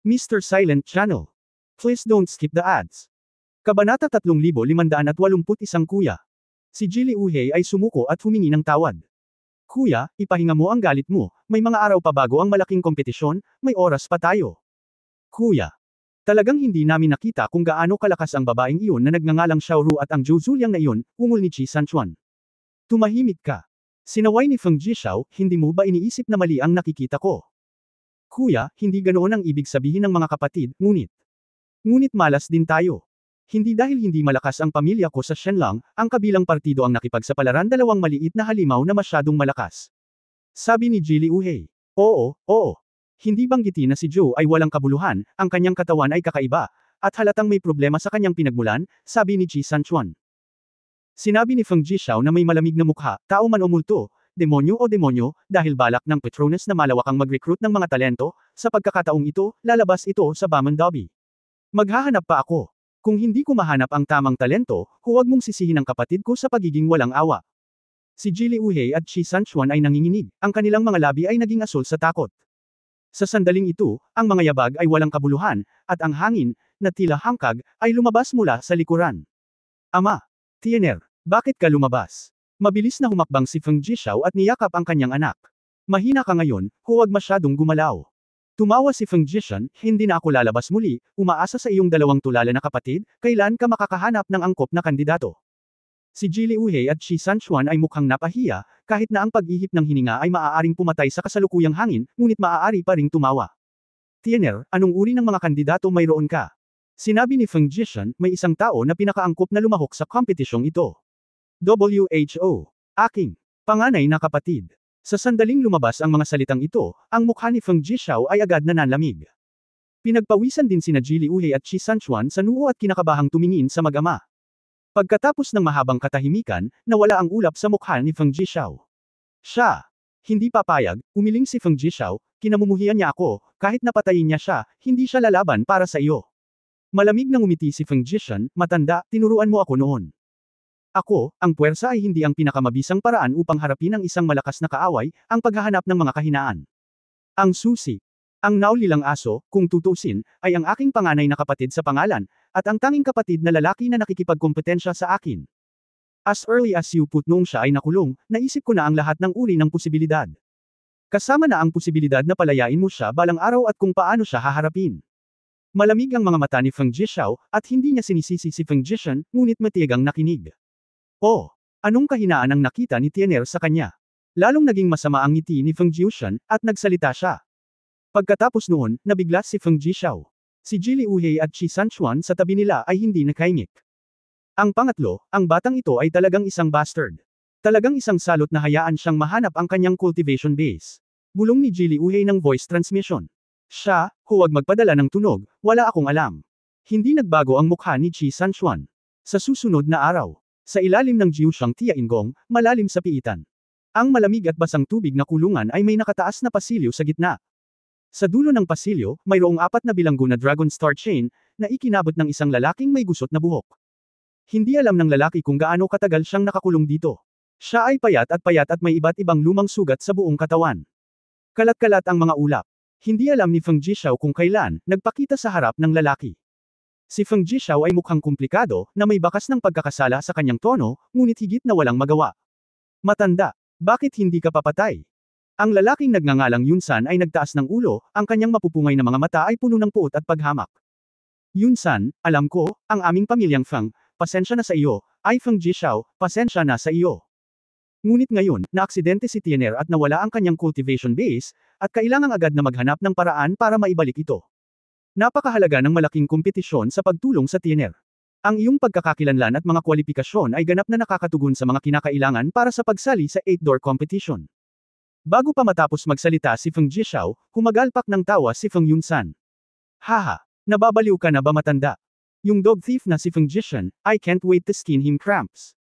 Mr. Silent Channel. Please don't skip the ads. Kabanata 3581 Kuya. Si Jilly Uhey ay sumuko at humingi ng tawad. Kuya, ipahinga mo ang galit mo, may mga araw pa bago ang malaking kompetisyon, may oras pa tayo. Kuya. Talagang hindi namin nakita kung gaano kalakas ang babaeng iyon na nagngangalang Xiaoru at ang Zhuzuliang na iyon, ungol ni Chi Sanchuan. Tumahimik ka. Sinaway ni Feng Jishao, hindi mo ba iniisip na mali ang nakikita ko? Kuya, hindi ganoon ang ibig sabihin ng mga kapatid, ngunit malas din tayo. Hindi dahil hindi malakas ang pamilya ko sa Shenlang, ang kabilang partido ang nakipagsapalaran dalawang maliit na halimaw na masyadong malakas. Sabi ni Jilly Uhey. Oo. Hindi banggitin na si Zhou ay walang kabuluhan, ang kanyang katawan ay kakaiba, at halatang may problema sa kanyang pinagmulan, sabi ni Chi Sanchuan. Sinabi ni Feng Jishao na may malamig na mukha, tao man o multo, demonyo o demonyo, dahil balak ng Petronas na malawakang mag-recruit ng mga talento, sa pagkakataong ito, lalabas ito sa Baman Dobby. Maghahanap pa ako. Kung hindi ko mahanap ang tamang talento, huwag mong sisihin ang kapatid ko sa pagiging walang awa. Si Jilly Uhey at Chi Sanchuan ay nanginginig, ang kanilang mga labi ay naging asul sa takot. Sa sandaling ito, ang mga yabag ay walang kabuluhan, at ang hangin, na tila hangkag, ay lumabas mula sa likuran. Ama! Tiener, bakit ka lumabas? Mabilis na humakbang si Feng Jishao at niyakap ang kanyang anak. Mahina ka ngayon, huwag masyadong gumalaw. Tumawa si Feng Jishan, hindi na ako lalabas muli, umaasa sa iyong dalawang tulala na kapatid, kailan ka makakahanap ng angkop na kandidato. Si Jilly Uhey at Chi Sanchuan ay mukhang napahiya, kahit na ang pag-ihip ng hininga ay maaaring pumatay sa kasalukuyang hangin, ngunit maaari pa ring tumawa. Tiener, anong uri ng mga kandidato mayroon ka? Sinabi ni Feng Jishan, may isang tao na pinakaangkop na lumahok sa kompetisyong ito. WHO. Aking panganay na kapatid. Sa sandaling lumabas ang mga salitang ito, ang mukha ni Feng Jishao ay agad na nanlamig. Pinagpawisan din sina Jilly Uhey at Chi Sanchuan sa noo at kinakabahang tumingin sa mag-ama. Pagkatapos ng mahabang katahimikan, nawala ang ulap sa mukha ni Feng Jishao. Siya! Hindi papayag, umiling si Feng Jishao, kinamumuhian niya ako, kahit napatayin niya siya, hindi siya lalaban para sa iyo. Malamig nang umiti si Feng Jishan, matanda, tinuruan mo ako noon. Ako, ang puwersa ay hindi ang pinakamabisang paraan upang harapin ang isang malakas na kaaway, ang paghahanap ng mga kahinaan. Ang susi. Ang naulilang aso, kung tutusin, ay ang aking panganay na kapatid sa pangalan, at ang tanging kapatid na lalaki na nakikipagkompetensya sa akin. As early as you put noong siya ay nakulong, naisip ko na ang lahat ng uri ng posibilidad. Kasama na ang posibilidad na palayain mo siya balang araw at kung paano siya haharapin. Malamig ang mga mata ni Feng Jishao, at hindi niya sinisisi si Feng Jishan, ngunit matiyagang nakinig. Oh, anong kahinaan ang nakita ni Tiener sa kanya? Lalong naging masama ang ngiti ni Feng Jishan, at nagsalita siya. Pagkatapos noon, nabigla si Feng Jishao. Si Jilly Uhey at Chi Sanchuan sa tabi nila ay hindi nakaimik. Ang pangatlo, ang batang ito ay talagang isang bastard. Talagang isang salot na hayaan siyang mahanap ang kanyang cultivation base. Bulong ni Jilly Uhey ng voice transmission. Siya, huwag magpadala ng tunog, wala akong alam. Hindi nagbago ang mukha ni Chi Sanchuan. Sa susunod na araw, sa ilalim ng Jiushang Tiaingong, malalim sa piitan. Ang malamig at basang tubig na kulungan ay may nakataas na pasilyo sa gitna. Sa dulo ng pasilyo, mayroong 4 na bilanggo na Dragon Star Chain, na ikinabot ng isang lalaking may gusot na buhok. Hindi alam ng lalaki kung gaano katagal siyang nakakulong dito. Siya ay payat at may iba't ibang lumang sugat sa buong katawan. Kalat-kalat ang mga ulap. Hindi alam ni Feng Jishao kung kailan, nagpakita sa harap ng lalaki. Si Feng Jishao ay mukhang komplikado, na may bakas ng pagkakasala sa kanyang tono, ngunit higit na walang magawa. Matanda, bakit hindi ka papatay? Ang lalaking nagngangalang Yunsan ay nagtaas ng ulo, ang kanyang mapupungay na mga mata ay puno ng puot at paghamak. Yunsan, alam ko, ang aming pamilyang Feng, pasensya na sa iyo, ay Feng Jishao, pasensya na sa iyo. Ngunit ngayon, naaksidente si Tiener at nawala ang kanyang cultivation base, at kailangang agad na maghanap ng paraan para maibalik ito. Napakahalaga ng malaking kompetisyon sa pagtulong sa Tiener. Ang iyong pagkakakilanlan at mga kwalifikasyon ay ganap na nakakatugon sa mga kinakailangan para sa pagsali sa 8-door competition. Bago pa matapos magsalita si Feng Jishao, humagalpak ng tawa si Feng Yunsan. Haha, nababaliw ka na ba matanda? Yung dog thief na si Feng Jishan, I can't wait to skin him cramps.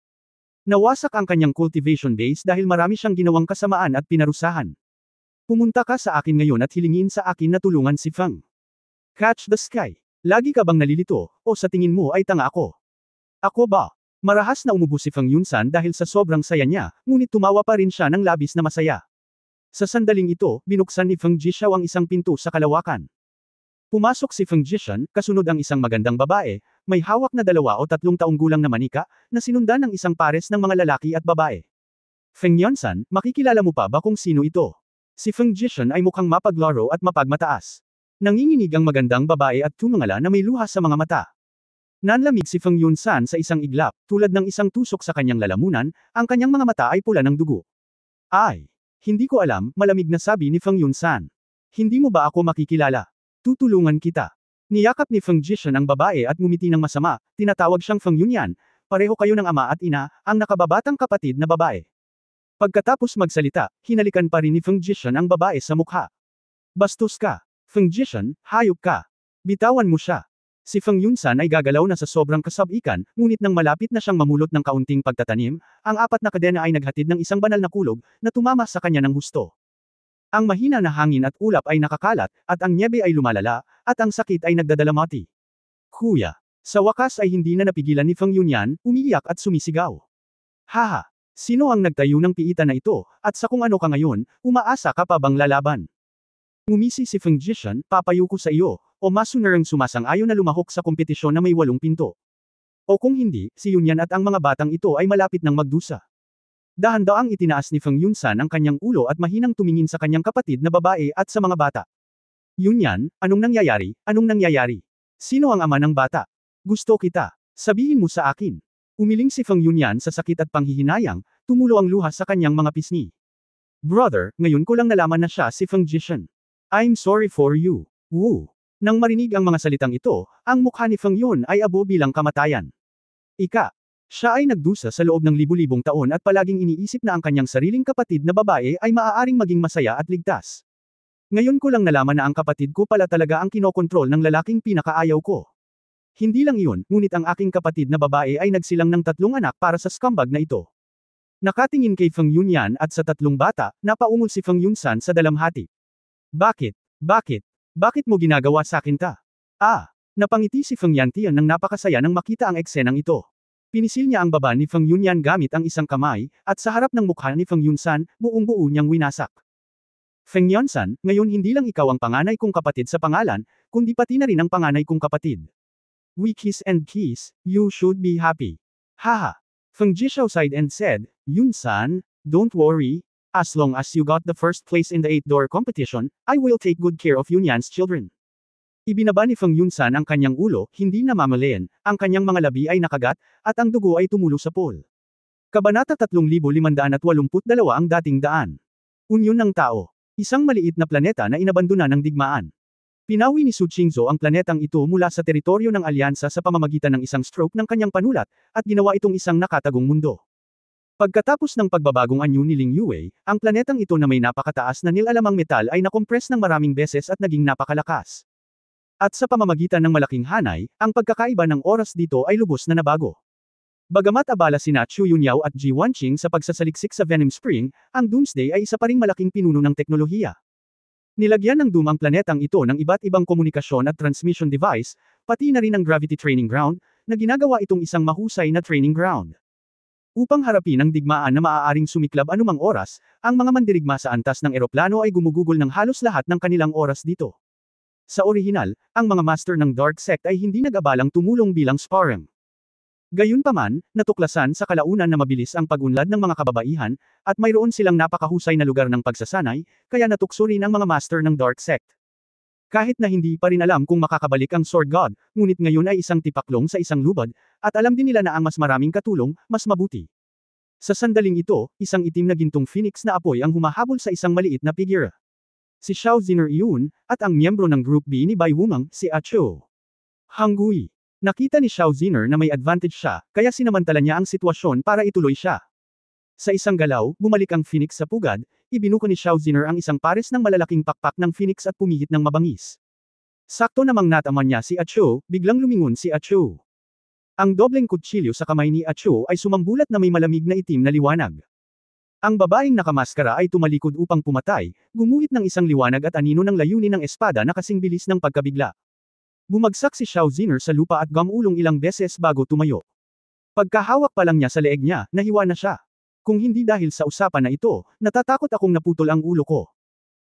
Nawasak ang kanyang cultivation base dahil marami siyang ginawang kasamaan at pinarusahan. Pumunta ka sa akin ngayon at hilingin sa akin na tulungan si Feng. Catch the sky. Lagi ka bang nalilito, o sa tingin mo ay tanga ako? Ako ba? Marahas na umubo si Feng Yunsan dahil sa sobrang saya niya, ngunit tumawa pa rin siya ng labis na masaya. Sa sandaling ito, binuksan ni Feng Jishao ang isang pinto sa kalawakan. Pumasok si Feng Jishan, kasunod ang isang magandang babae, may hawak na 2 o 3 taong gulang na manika, na sinundan ng isang pares ng mga lalaki at babae. Feng Yunsan, makikilala mo pa ba kung sino ito? Si Feng Jishan ay mukhang mapaglaro at mapagmataas. Nanginginig ang magandang babae at tumangala na may luha sa mga mata. Nanlamig si Feng Yunsan sa isang iglap, tulad ng isang tusok sa kanyang lalamunan, ang kanyang mga mata ay pula ng dugo. Ay! Hindi ko alam, malamig na sabi ni Feng Yunsan. Hindi mo ba ako makikilala? Tutulungan kita. Niyakap ni Feng Jishan ang babae at ngumiti ng masama, tinatawag siyang Feng Yunyan, pareho kayo ng ama at ina, ang nakababatang kapatid na babae. Pagkatapos magsalita, hinalikan pa rin ni Feng Jishan ang babae sa mukha. Bastos ka. Feng Jishan, hayop ka. Bitawan mo siya. Si Feng Yunsan ay gagalaw na sa sobrang kasabikan, ngunit nang malapit na siyang mamulot ng kaunting pagtatanim, ang 4 na kadena ay naghatid ng isang banal na kulog, na tumama sa kanya ng husto. Ang mahina na hangin at ulap ay nakakalat, at ang nyebe ay lumalala, at ang sakit ay nagdadalamati. Kuya. Sa wakas ay hindi na napigilan ni Feng Yunyan, umiiyak at sumisigaw. Haha! Sino ang nagtayo ng piitan na ito, at sa kung ano ka ngayon, umaasa ka pa bang lalaban? Ngumisi si Feng Jishan, papayo ko sa iyo, o masunarang sumasang-ayon na lumahok sa kompetisyon na may 8 pinto. O kung hindi, si Yunyan at ang mga batang ito ay malapit ng magdusa. Dahan-daang itinaas ni Feng Yunsan ang kanyang ulo at mahinang tumingin sa kanyang kapatid na babae at sa mga bata. Yunyan, anong nangyayari? Anong nangyayari? Sino ang ama ng bata? Gusto kita. Sabihin mo sa akin. Umiling si Feng Yunyan sa sakit at panghihinayang, tumulo ang luha sa kanyang mga pisngi. Brother, ngayon ko lang nalaman na siya si Feng Jishan. I'm sorry for you. Woo! Nang marinig ang mga salitang ito, ang mukha ni Feng Yun ay abo bilang kamatayan. Siya ay nagdusa sa loob ng libu-libong taon at palaging iniisip na ang kanyang sariling kapatid na babae ay maaaring maging masaya at ligtas. Ngayon ko lang nalaman na ang kapatid ko pala talaga ang kinokontrol ng lalaking pinakaayaw ko. Hindi lang iyon, ngunit ang aking kapatid na babae ay nagsilang ng 3 anak para sa scumbag na ito. Nakatingin kay Feng Yunyan at sa 3 bata, napaungol si Feng Yunsan sa dalamhati. Bakit? Bakit mo ginagawa sa akin ta? Napangiti si Feng Yantian nang napakasaya nang makita ang eksenang ito. Pinisil niya ang baba ni Feng Yunyan gamit ang isang kamay, at sa harap ng mukha ni Feng Yunsan, buong-buo niyang winasak. Feng Yunsan, ngayon hindi lang ikaw ang panganay kong kapatid sa pangalan, kundi pati na rin ang panganay kong kapatid. We kiss and kiss, you should be happy. Haha. Feng Jishao sighed and said, Yunsan, don't worry. As long as you got the first place in the 8-door competition, I will take good care of Yunyan's children. Ibinaba ni Feng Yunsan ang kanyang ulo, hindi namamalayan, ang kanyang mga labi ay nakagat, at ang dugo ay tumulo sa pool. Kabanata 3582 ang dating daan. Unyon ng tao. Isang maliit na planeta na inabandona ng digmaan. Pinawi ni Su Qingzhou ang planetang ito mula sa teritoryo ng alyansa sa pamamagitan ng isang stroke ng kanyang panulat, at ginawa itong isang nakatagong mundo. Pagkatapos ng pagbabagong anyo ni Ling Yue, ang planetang ito na may napakataas na nilalamang metal ay nakompress ng maraming beses at naging napakalakas. At sa pamamagitan ng malaking hanay, ang pagkakaiba ng oras dito ay lubos na nabago. Bagamat abala sina Chu Yunyao at Ji Wanqing sa pagsasaliksik sa Venom Spring, ang Doomsday ay isa pa ring malaking pinuno ng teknolohiya. Nilagyan ng Doom ang planetang ito ng iba't ibang komunikasyon at transmission device, pati na rin ang Gravity Training Ground, na ginagawa itong isang mahusay na training ground. Upang harapin ang digmaan na maaaring sumiklab anumang oras, ang mga mandirigma sa antas ng eroplano ay gumugugol ng halos lahat ng kanilang oras dito. Sa orihinal, ang mga master ng Dark Sect ay hindi nag-abalang tumulong bilang sparring. Gayunpaman, natuklasan sa kalaunan na mabilis ang pag-unlad ng mga kababaihan, at mayroon silang napakahusay na lugar ng pagsasanay, kaya natukso rin ang mga master ng Dark Sect. Kahit na hindi pa rin alam kung makakabalik ang Sword God, ngunit ngayon ay isang tipaklong sa isang lubad, at alam din nila na ang mas maraming katulong, mas mabuti. Sa sandaling ito, isang itim na gintong phoenix na apoy ang humahabol sa isang maliit na figure. Si Xiao Ziner iyon, at ang miyembro ng Group B ni Bai Wumang, si Acho. Hanggui. Nakita ni Xiao Ziner na may advantage siya, kaya sinamantala niya ang sitwasyon para ituloy siya. Sa isang galaw, bumalik ang phoenix sa pugad, ibinuko ni Xiao Ziner ang isang pares ng malalaking pakpak ng phoenix at pumihit ng mabangis. Sakto namang nataman niya si Acho, biglang lumingon si Acho. Ang dobleng kutsilyo sa kamay ni Acho ay sumambulat na may malamig na itim na liwanag. Ang babaeng nakamaskara ay tumalikod upang pumatay, gumuhit ng isang liwanag at anino ng layunin ng espada na kasing bilis ng pagkabigla. Bumagsak si Xiao Ziner sa lupa at gamulong ilang beses bago tumayo. Pagkahawak pa lang niya sa leeg niya, nahiwa na siya. Kung hindi dahil sa usapan na ito, natatakot akong naputol ang ulo ko.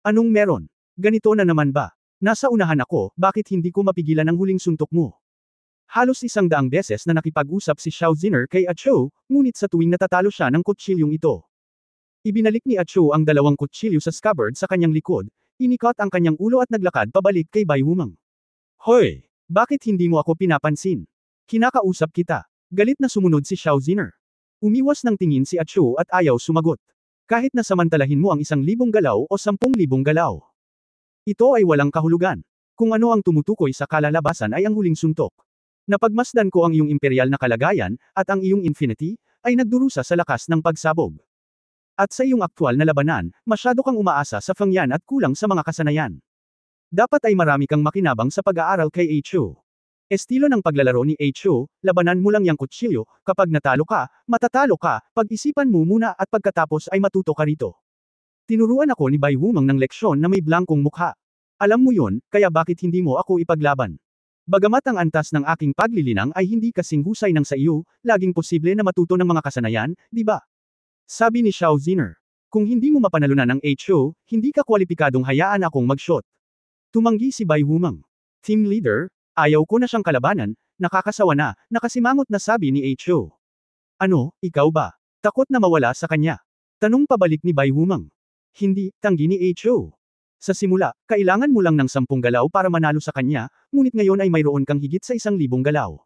Anong meron? Ganito na naman ba? Nasa unahan ako, bakit hindi ko mapigilan ang huling suntok mo? Halos 100 beses na nakipag-usap si Xiao Ziner kay Acho, ngunit sa tuwing natatalo siya ng kutsilyong ito. Ibinalik ni Acho ang 2 kutsilyo sa scabbard sa kanyang likod, inikot ang kanyang ulo at naglakad pabalik kay Bai Wumeng. Hoy! Bakit hindi mo ako pinapansin? Kinakausap kita. Galit na sumunod si Xiao Ziner. Umiwas ng tingin si Acho at ayaw sumagot. Kahit na samantalahin mo ang 1,000 galaw o 10,000 galaw. Ito ay walang kahulugan. Kung ano ang tumutukoy sa kalalabasan ay ang huling suntok. Napagmasdan ko ang iyong imperial na kalagayan, at ang iyong infinity, ay nagdurusa sa lakas ng pagsabog. At sa iyong aktwal na labanan, masyado kang umaasa sa fangyan at kulang sa mga kasanayan. Dapat ay marami kang makinabang sa pag-aaral kay Acho. Estilo ng paglalaro ni Acho, labanan mo lang yang kutsilyo, kapag natalo ka, matatalo ka, pag-isipan mo muna at pagkatapos ay matuto ka rito. Tinuruan ako ni Bai Wumeng ng leksyon na may blankong mukha. Alam mo yon, kaya bakit hindi mo ako ipaglaban? Bagamat ang antas ng aking paglilinang ay hindi kasing husay ng sa iyo, laging posible na matuto ng mga kasanayan, di ba? Sabi ni Xiao Ziner. Kung hindi mo mapanalunan ang Acho, hindi ka kwalipikadong hayaan akong mag-shot. Tumanggi si Bai Wumeng. Team leader, ayaw ko na siyang kalabanan, nakakasawa na, nakasimangot na sabi ni Acho. Ano, ikaw ba? Takot na mawala sa kanya. Tanong pabalik ni Bai Wumeng. Hindi, tanggi ni Acho. Sa simula, kailangan mo lang ng 10 galaw para manalo sa kanya, ngunit ngayon ay mayroon kang higit sa 1,000 galaw.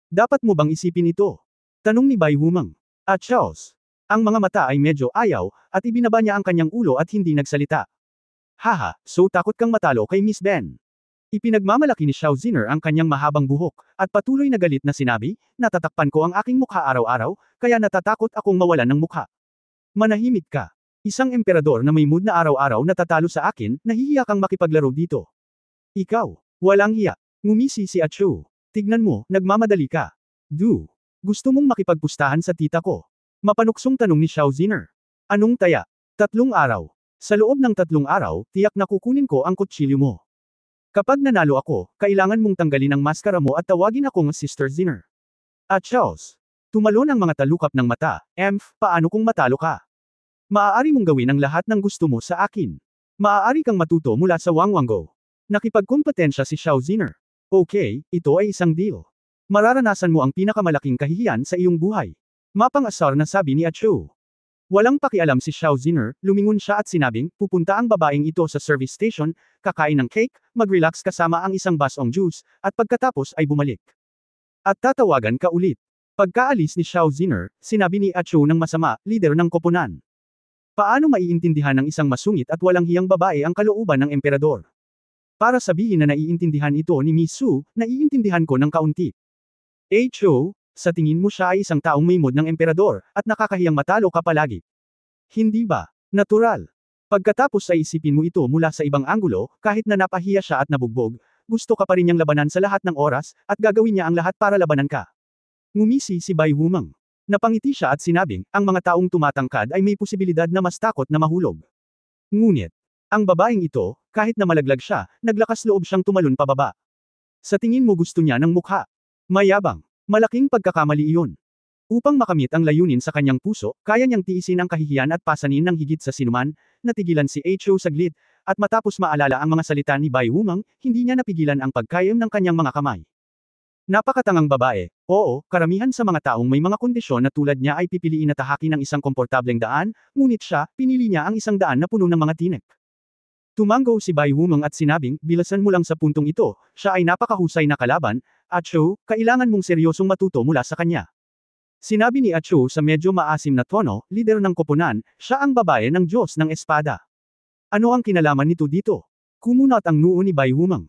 Dapat mo bang isipin ito? Tanong ni Bai Wumeng. Charles. Ang mga mata ay medyo ayaw, at ibinaba niya ang kanyang ulo at hindi nagsalita. Haha, so takot kang matalo kay Miss Ben. Ipinagmamalaki ni Xiao Ziner ang kanyang mahabang buhok, at patuloy na galit na sinabi, natatakpan ko ang aking mukha araw-araw, kaya natatakot akong mawalan ng mukha. Manahimik ka. Isang emperador na may mood na araw-araw natatalo sa akin, nahihiya kang makipaglaro dito. Ikaw, walang hiya. Ngumisi si Acho. Tignan mo, nagmamadali ka. Gusto mong makipagpustahan sa tita ko? Mapanuksong tanong ni Xiao Ziner. Anong taya? 3 araw. Sa loob ng 3 araw, tiyak na kukunin ko ang kutsilyo mo. Kapag nanalo ako, kailangan mong tanggalin ang maskara mo at tawagin akong Sister Ziner. Charles. Tumalon ang mga talukap ng mata. Paano kung matalo ka? Maaari mong gawin ang lahat ng gusto mo sa akin. Maaari kang matuto mula sa Wangwanggo. Nakipagkumpetensya si Xiao Ziner. Okay, ito ay isang deal. Mararanasan mo ang pinakamalaking kahihiyan sa iyong buhay. Mapang-asar na sabi ni Acho. Walang pakialam si Xiao Ziner, lumingon siya at sinabing, pupunta ang babaeng ito sa service station, kakain ng cake, mag-relax kasama ang isang basong juice, at pagkatapos ay bumalik. At tatawagan ka ulit. Pagkaalis ni Xiao Ziner, sinabi ni Acho ng masama, leader ng koponan. Paano maiintindihan ng isang masungit at walang hiyang babae ang kalooban ng emperador? Para sabihin na naiintindihan ito ni Miss Su, naiintindihan ko ng kaunti. Acho, sa tingin mo siya ay isang taong may mood ng emperador, at nakakahiyang matalo ka palagi. Hindi ba? Natural. Pagkatapos ay isipin mo ito mula sa ibang anggulo, kahit na napahiya siya at nabugbog, gusto ka pa rin niyang labanan sa lahat ng oras, at gagawin niya ang lahat para labanan ka. Ngumisi si Bai Wumeng. Napangiti siya at sinabing, ang mga taong tumatangkad ay may posibilidad na mas takot na mahulog. Ngunit, ang babaeng ito, kahit na malaglag siya, naglakas loob siyang tumalon pababa. Sa tingin mo gusto niya ng mukha? Mayabang. Malaking pagkakamali iyon. Upang makamit ang layunin sa kanyang puso, kaya niyang tiisin ang kahihiyan at pasanin ng higit sa sinuman, natigilan si Acho saglit, at matapos maalala ang mga salita ni Bai Wumeng, hindi niya napigilan ang pagkayom ng kanyang mga kamay. Napakatangang babae. Oo, karamihan sa mga taong may mga kondisyon na tulad niya ay pipiliin na tahakin ng isang komportableng daan, ngunit siya, pinili niya ang isang daan na puno ng mga tinik. Tumango si Bai Wumeng at sinabing, bilasan mo lang sa puntong ito, siya ay napakahusay na kalaban, Acho, kailangan mong seryosong matuto mula sa kanya. Sinabi ni Acho sa medyo maasim na tono, leader ng koponan, siya ang babae ng Diyos ng Espada. Ano ang kinalaman nito dito? Kumunot ang noo ni Bai Wumeng.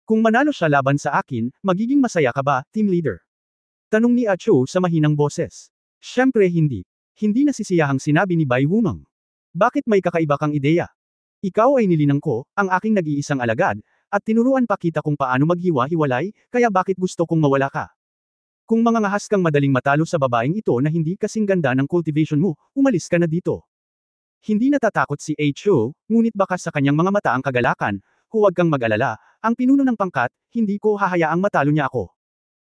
Kung manalo siya laban sa akin, magiging masaya ka ba, team leader? Tanong ni Acho sa mahinang boses. Siyempre hindi. Hindi nasisiyahang sinabi ni Bai Wumeng. Bakit may kakaiba kang ideya? Ikaw ay nilinang ko, ang aking nag-iisang alagad, at tinuruan pa kita kung paano maghiwa-hiwalay, kaya bakit gusto kong mawala ka? Kung mangangahas kang madaling matalo sa babaeng ito na hindi kasing ganda ng cultivation mo, umalis ka na dito. Hindi natatakot si Acho, ngunit baka sa kanyang mga mata ang kagalakan, huwag kang mag-alala, ang pinuno ng pangkat, hindi ko hahayaang matalo niya ako.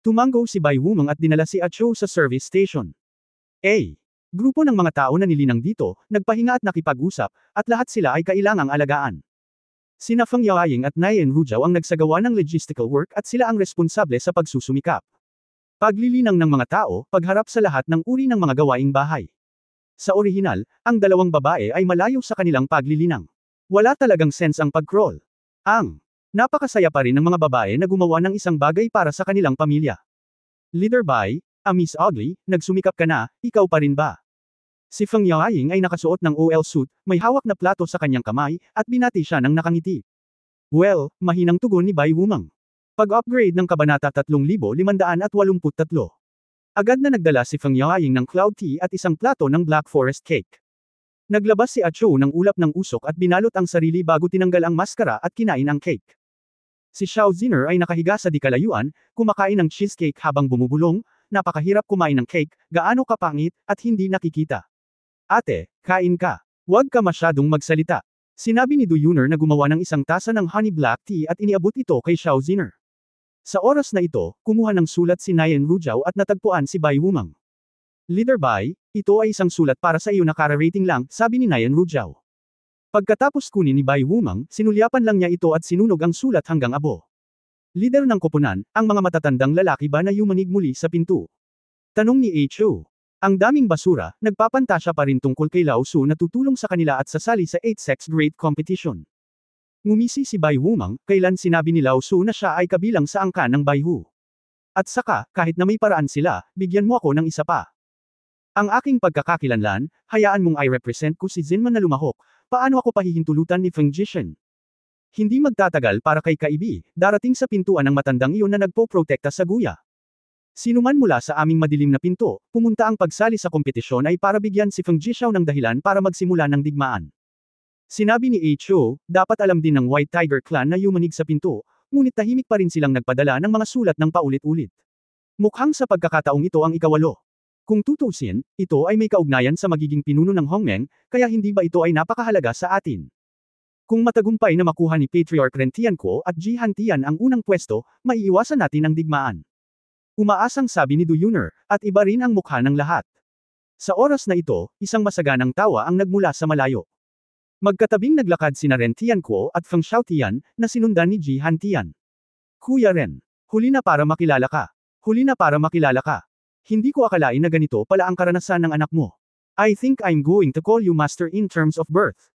Tumango si Bai Wumeng at dinala si Acho sa service station. Grupo ng mga tao na nilinang dito, nagpahinga at nakipag-usap, at lahat sila ay kailangang alagaan. Sina Feng Yaoying at Nayan Ruzhao ang nagsagawa ng logistical work at sila ang responsable sa pagsusumikap. Paglilinang ng mga tao, pagharap sa lahat ng uri ng mga gawaing bahay. Sa orihinal, ang dalawang babae ay malayo sa kanilang paglilinang. Wala talagang sense ang pag-crawl. Napakasaya pa rin ng mga babae na gumawa ng isang bagay para sa kanilang pamilya. Leader Bai, Miss Ugly, nagsumikap ka na, ikaw pa rin ba? Si Feng Yaoying ay nakasuot ng OL suit, may hawak na plato sa kanyang kamay, at binati siya ng nakangiti. Well, mahinang tugon ni Bai Wumang. Pag-upgrade ng Kabanata 3583. Agad na nagdala si Feng Yaoying ng cloud tea at isang plato ng Black Forest cake. Naglabas si Acho ng ulap ng usok at binalot ang sarili bago tinanggal ang maskara at kinain ang cake. Si Xiao Ziner ay nakahiga sa di kalayuan, kumakain ng cheesecake habang bumubulong, napakahirap kumain ng cake, gaano kapangit, at hindi nakikita. Ate, kain ka. Huwag ka masyadong magsalita. Sinabi ni Du Yuner na gumawa ng isang tasa ng honey black tea at iniabot ito kay Xiao Ziner. Sa oras na ito, kumuha ng sulat si Nayan Ruzhao at natagpuan si Bai Wumang. Leader Bai, ito ay isang sulat para sa iyo na kara-rating lang, sabi ni Nayan Ruzhao. Pagkatapos kunin ni Bai Wumang, sinulyapan lang niya ito at sinunog ang sulat hanggang abo. Leader ng koponan, ang mga matatandang lalaki ba na yumanig muli sa pinto? Tanong ni Ho. Ang daming basura, nagpapantasya pa rin tungkol kay Lao Su na tutulong sa kanila at sasali sa 8-sex grade competition. Ngumisi si Bai Wumang, kailan sinabi ni Lao Su na siya ay kabilang sa angkan ng Bai Hu. At saka, kahit na may paraan sila, bigyan mo ako ng isa pa. Ang aking pagkakakilanlan, hayaan mong i-represent ko si Zinman na lumahok, paano ako pahihintulutan ni Feng Jishen? Hindi magtatagal para kay Kaibi, darating sa pintuan ng matandang iyon na nagpo-protekta sa guya. Sinuman mula sa aming madilim na pinto, pumunta ang pagsali sa kompetisyon ay para bigyan si Feng Jishaw ng dahilan para magsimula ng digmaan. Sinabi ni Ho, dapat alam din ng White Tiger Clan na yumanig sa pinto, ngunit tahimik pa rin silang nagpadala ng mga sulat ng paulit-ulit. Mukhang sa pagkakataong ito ang ikawalo. Kung tutuusin, ito ay may kaugnayan sa magiging pinuno ng Hongmeng, kaya hindi ba ito ay napakahalaga sa atin? Kung matagumpay na makuha ni Patriarch Ren Tianquo at Ji Han Tian ang unang pwesto, maiiwasan natin ang digmaan. Umaasang sabi ni Du Yuner, at iba rin ang mukha ng lahat. Sa oras na ito, isang masaganang tawa ang nagmula sa malayo. Magkatabing naglakad sina Ren Tianquo at Feng Xiaotian, na sinundan ni Ji Han Tian. Kuya Ren, huli na para makilala ka. Huli na para makilala ka. Hindi ko akalain na ganito pala ang karanasan ng anak mo. I think I'm going to call you master in terms of birth.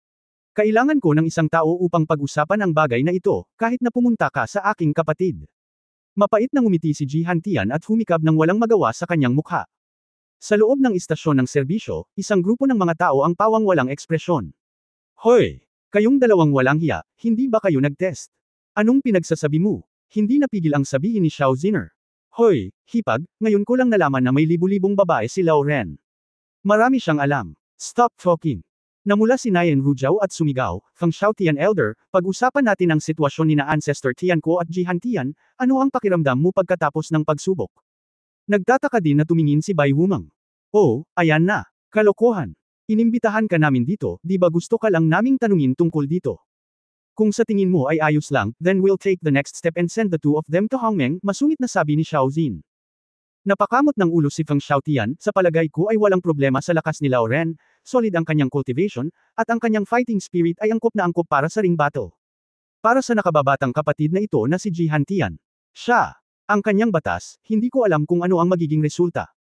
Kailangan ko ng isang tao upang pag-usapan ang bagay na ito, kahit na pumunta ka sa aking kapatid. Mapait na ngumiti si Ji Han Tian at humikab ng walang magawa sa kanyang mukha. Sa loob ng istasyon ng serbisyo, isang grupo ng mga tao ang pawang walang ekspresyon. Hoy! Kayong dalawang walang hiya, hindi ba kayo nag-test? Anong pinagsasabi mo? Hindi napigil ang sabihin ni Xiao Ziner. Hoy, hipag, ngayon ko lang nalaman na may libu-libong babae si Lao Ren. Marami siyang alam. Stop talking. Namula si Nayan Ruzhao at sumigaw, Feng Xiaotian Elder, pag-usapan natin ang sitwasyon ni na Ancestor Tianquo at Ji Han Tian, ano ang pakiramdam mo pagkatapos ng pagsubok? Nagtataka din na tumingin si Bai Wumang. Oh, ayan na. Kalokohan. Inimbitahan ka namin dito, di ba gusto ka lang naming tanungin tungkol dito? Kung sa tingin mo ay ayos lang, then we'll take the next step and send the two of them to Hongmeng, masungit na sabi ni Xiao Zin. Napakamot ng ulo si Feng Xiaotian, sa palagay ko ay walang problema sa lakas ni Lao Ren, solid ang kanyang cultivation, at ang kanyang fighting spirit ay angkop na angkop para sa ring battle. Para sa nakababatang kapatid na ito na si Ji Han Tian. Siya, ang kanyang batas, hindi ko alam kung ano ang magiging resulta.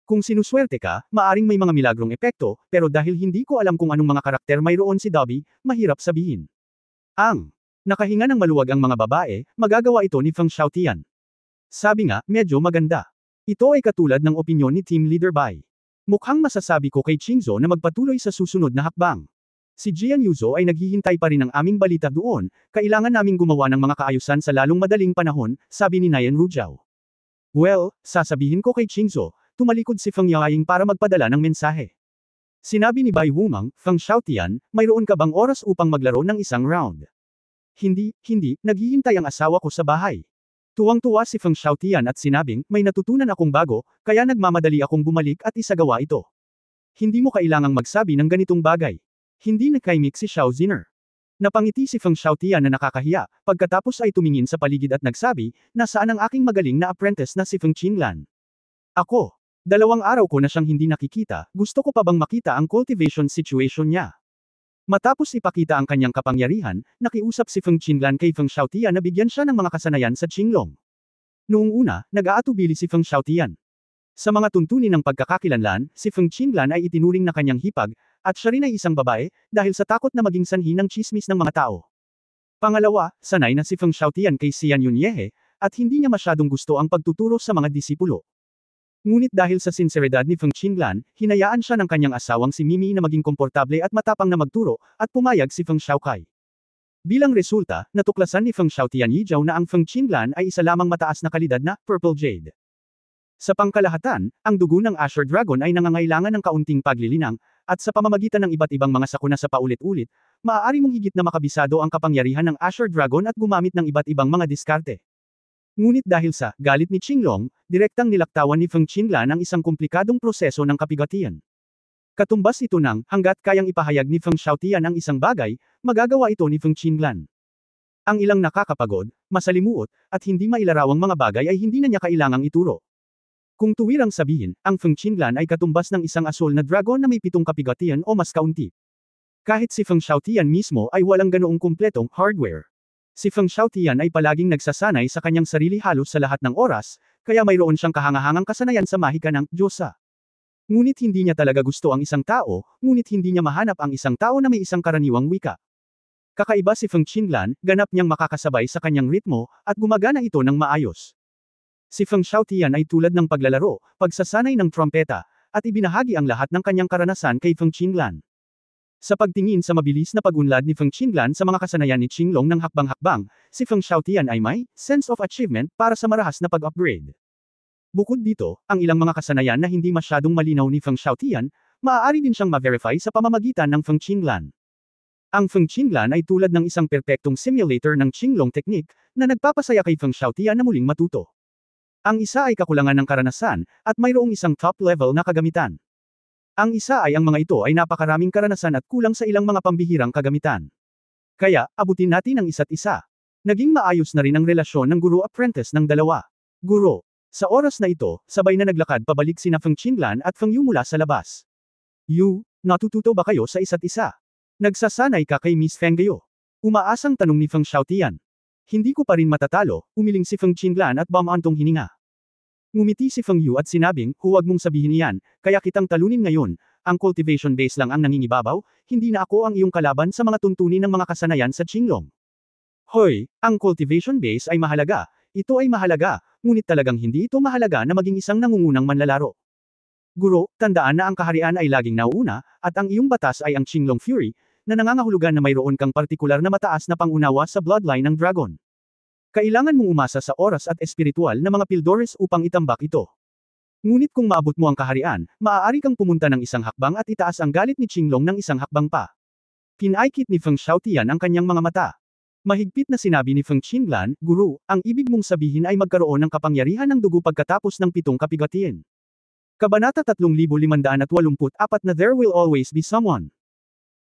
Kung sinuswerte ka, maaring may mga milagrong epekto, pero dahil hindi ko alam kung anong mga karakter mayroon si Dobby, mahirap sabihin. Nakahinga ng maluwag ang mga babae, magagawa ito ni Feng Xiaotian. Sabi nga, medyo maganda. Ito ay katulad ng opinyon ni Team Leader Bai. Mukhang masasabi ko kay Qingzhou na magpatuloy sa susunod na hakbang. Si Jian Yuzo ay naghihintay pa rin ng aming balita doon, kailangan naming gumawa ng mga kaayusan sa lalong madaling panahon, sabi ni Nayan Ruzhao. Well, sasabihin ko kay Qingzhou, tumalikod si Feng Yaoying para magpadala ng mensahe. Sinabi ni Bai Wumang, Feng Xiaotian, mayroon ka bang oras upang maglaro ng isang round? Hindi, naghihintay ang asawa ko sa bahay. Tuwang-tuwa si Feng Xiaotian at sinabing, may natutunan akong bago, kaya nagmamadali akong bumalik at isagawa ito. Hindi mo kailangang magsabi ng ganitong bagay. Hindi nagkaimik si Xiao Ziner. Napangiti si Feng Xiaotian na nakakahiya, pagkatapos ay tumingin sa paligid at nagsabi, nasaan ang aking magaling na apprentice na si Feng Qinglan? Ako. 2 araw ko na siyang hindi nakikita, gusto ko pa bang makita ang cultivation situation niya? Matapos ipakita ang kanyang kapangyarihan, nakiusap si Feng Qinlan kay Feng Xiaotian na bigyan siya ng mga kasanayan sa Qinglong. Noong una, nag-aatubili si Feng Xiaotian. Sa mga tuntunin ng pagkakakilanlan, si Feng Qinlan ay itinuring na kanyang hipag, at siya rin ay isang babae, dahil sa takot na maging sanhi ng tsismis ng mga tao. Pangalawa, sanay na si Feng Xiaotian kay Xian Yunyehe, at hindi niya masyadong gusto ang pagtuturo sa mga disipulo. Ngunit dahil sa sinseridad ni Feng Qinlan, hinayaan siya ng kanyang asawang si Mimi na maging komportable at matapang na magturo, at pumayag si Feng Xiaokai. Bilang resulta, natuklasan ni Feng Xiaotian Yizhou na ang Feng Qinlan ay isa lamang mataas na kalidad na Purple Jade. Sa pangkalahatan, ang dugo ng Azure Dragon ay nangangailangan ng kaunting paglilinang, at sa pamamagitan ng iba't ibang mga sakuna sa paulit-ulit, maaari mong higit na makabisado ang kapangyarihan ng Azure Dragon at gumamit ng iba't ibang mga diskarte. Ngunit dahil sa galit ni Qinglong, direktang nilaktawan ni Feng Qinlan ang isang komplikadong proseso ng kapigatian. Katumbas ito ng, hanggat kayang ipahayag ni Feng Xiaotian ang isang bagay, magagawa ito ni Feng Qinlan. Ang ilang nakakapagod, masalimuot, at hindi mailarawang mga bagay ay hindi na niya kailangang ituro. Kung tuwirang sabihin, ang Feng Qinlan ay katumbas ng isang asul na dragon na may 7 kapigatian o mas kaunti. Kahit si Feng Xiaotian mismo ay walang ganoong kumpletong hardware. Si Feng Xiaotian ay palaging nagsasanay sa kanyang sarili halos sa lahat ng oras, kaya mayroon siyang kahangahangang kasanayan sa mahika ng Diyosa. Ngunit hindi niya talaga gusto ang isang tao, ngunit hindi niya mahanap ang isang tao na may isang karaniwang wika. Kakaiba si Feng Qinlan, ganap niyang makakasabay sa kanyang ritmo, at gumagana ito ng maayos. Si Feng Xiaotian ay tulad ng paglalaro, pagsasanay ng trompeta, at ibinahagi ang lahat ng kanyang karanasan kay Feng Qinlan. Sa pagtingin sa mabilis na pag-unlad ni Feng Qinlan sa mga kasanayan ni Qinglong ng hakbang-hakbang, si Feng Xiaotian ay may sense of achievement para sa marahas na pag-upgrade. Bukod dito, ang ilang mga kasanayan na hindi masyadong malinaw ni Feng Xiaotian, maaari din siyang ma-verify sa pamamagitan ng Feng Qinlan. Ang Feng Qinlan ay tulad ng isang perpektong simulator ng Qinglong technique, na nagpapasaya kay Feng Xiaotian na muling matuto. Ang isa ay kakulangan ng karanasan, at mayroong isang top-level na kagamitan. Ang isa ay ang mga ito ay napakaraming karanasan at kulang sa ilang mga pambihirang kagamitan. Kaya, abutin natin ang isa't isa. Naging maayos na rin ang relasyon ng guro-apprentice ng dalawa. Guro. Sa oras na ito, sabay na naglakad pabalik sina Feng Qinlan at Feng Yu mula sa labas. Yu, natututo ba kayo sa isa't isa? Nagsasanay ka kay Miss Feng Gayo? Umaasang tanong ni Feng Xiaotian. Hindi ko pa rin matatalo, umiling si Feng Qinlan at bumantong hininga. Ngumiti si Feng Yu at sinabing, huwag mong sabihin iyan, kaya kitang talunin ngayon, ang cultivation base lang ang nangingibabaw, hindi na ako ang iyong kalaban sa mga tuntunin ng mga kasanayan sa Qinglong. Hoy, ang cultivation base ay mahalaga, ito ay mahalaga, ngunit talagang hindi ito mahalaga na maging isang nangungunang manlalaro. Guro, tandaan na ang kaharian ay laging nauuna, at ang iyong batas ay ang Qinglong Fury, na nangangahulugan na mayroon kang partikular na mataas na pangunawa sa bloodline ng dragon. Kailangan mong umasa sa oras at espiritual na mga pildores upang itambak ito. Ngunit kung maabot mo ang kaharian, maaari kang pumunta ng isang hakbang at itaas ang galit ni Qinglong ng isang hakbang pa. Pinaikit ni Feng Xiaotian ang kanyang mga mata. Mahigpit na sinabi ni Feng Qinlan, Guru, ang ibig mong sabihin ay magkaroon ng kapangyarihan ng dugo pagkatapos ng 7 kapigatian. Kabanata 3584 na There will always be someone.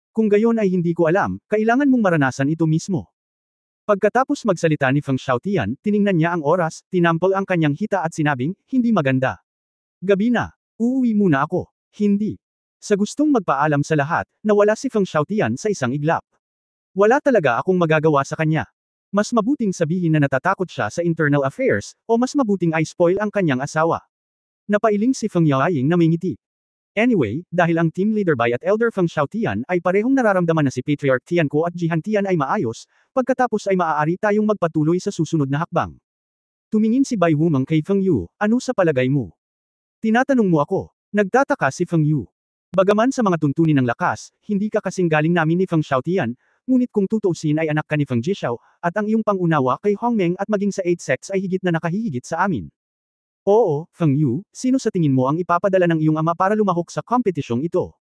Kung gayon ay hindi ko alam, kailangan mong maranasan ito mismo. Pagkatapos magsalita ni Feng Xiaotian, tiningnan niya ang oras, tinampol ang kanyang hita at sinabing, hindi maganda. Gabi na. Uuwi muna ako. Hindi. Sa gustong magpaalam sa lahat, nawala si Feng Xiaotian sa isang iglap. Wala talaga akong magagawa sa kanya. Mas mabuting sabihin na natatakot siya sa internal affairs, o mas mabuting ay spoil ang kanyang asawa. Napailing si Feng Yaoying na may ngiti. Anyway, dahil ang team leader Bai at Elder Feng Xiaotian ay parehong nararamdaman na si Patriarch Tianko at Jihan Tian ay maayos, pagkatapos ay maaari tayong magpatuloy sa susunod na hakbang. Tumingin si Bai Wumeng kay Feng Yu, ano sa palagay mo? Tinatanong mo ako. Nagtataka si Feng Yu. Bagaman sa mga tuntunin ng lakas, hindi ka kasing galing namin ni Feng Xiaotian, ngunit kung tutuusin ay anak ka ni Feng Jishao, at ang iyong pangunawa kay Hongmeng at maging sa 8 sects ay higit na nakahihigit sa amin. Oo, Feng Yu, sino sa tingin mo ang ipapadala ng iyong ama para lumahok sa kompetisyong ito?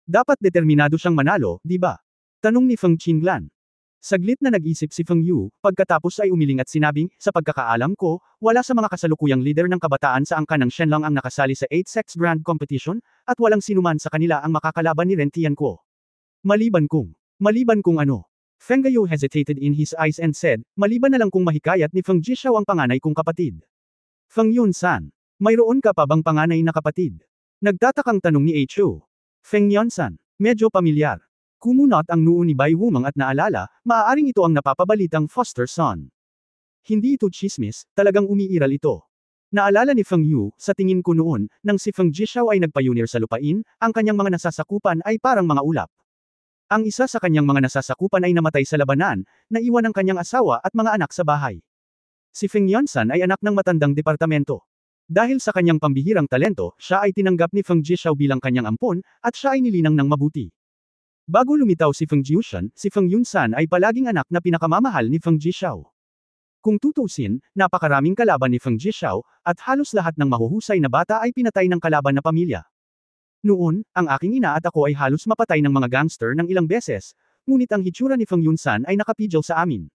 Dapat determinado siyang manalo, di ba? Tanong ni Feng Qinlan. Saglit na nag-isip si Feng Yu, pagkatapos ay umiling at sinabing, sa pagkakaalam ko, wala sa mga kasalukuyang leader ng kabataan sa angka ng Shenlong ang nakasali sa 8 Sex Grand Competition, at walang sinuman sa kanila ang makakalaban ni Ren Tianko. Maliban kung ano. Feng Gayo hesitated in his eyes and said, maliban na lang kung mahikayat ni Feng Jishao ang panganay kong kapatid. Feng Yun-san, mayroon ka pa bang panganay na kapatid? Nagtatakang tanong ni Ho. Feng Yun-san, medyo pamilyar. Kumunot ang noo ni Bai Wumang at naalala, maaaring ito ang napapabalitang foster son. Hindi ito chismis, talagang umiiral ito. Naalala ni Feng Yu, sa tingin ko noon, nang si Feng Jishao ay nagpayunir sa lupain, ang kanyang mga nasasakupan ay parang mga ulap. Ang isa sa kanyang mga nasasakupan ay namatay sa labanan, naiwan ang kanyang asawa at mga anak sa bahay. Si Feng Yunsan ay anak ng matandang departamento. Dahil sa kanyang pambihirang talento, siya ay tinanggap ni Feng Jishao bilang kanyang ampon, at siya ay nilinang ng mabuti. Bago lumitaw si Feng Jiushan, si Feng Yunsan ay palaging anak na pinakamamahal ni Feng Jishao. Kung tutusin, napakaraming kalaban ni Feng Jishao, at halos lahat ng mahuhusay na bata ay pinatay ng kalaban na pamilya. Noon, ang aking ina at ako ay halos mapatay ng mga gangster ng ilang beses, ngunit ang hitsura ni Feng Yunsan ay nakapigil sa amin.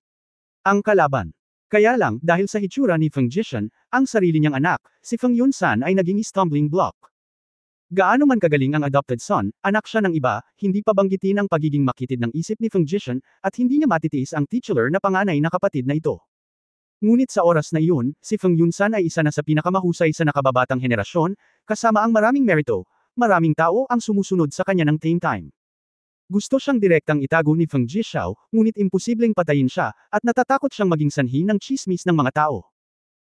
Ang kalaban. Kaya lang, dahil sa hitsura ni Feng Jishan, ang sarili niyang anak, si Feng Yunsan ay naging stumbling block. Gaano man kagaling ang adopted son, anak siya ng iba, hindi pa banggitin ang pagiging makitid ng isip ni Feng Jishan, at hindi niya matitiis ang titular na panganay na kapatid na ito. Ngunit sa oras na iyon, si Feng Yunsan ay isa na sa pinakamahusay sa nakababatang henerasyon, kasama ang maraming merito, maraming tao ang sumusunod sa kanya ng same time. Gusto siyang direktang itago ni Feng Jishao, ngunit imposibleng patayin siya, at natatakot siyang maging sanhi ng chismis ng mga tao.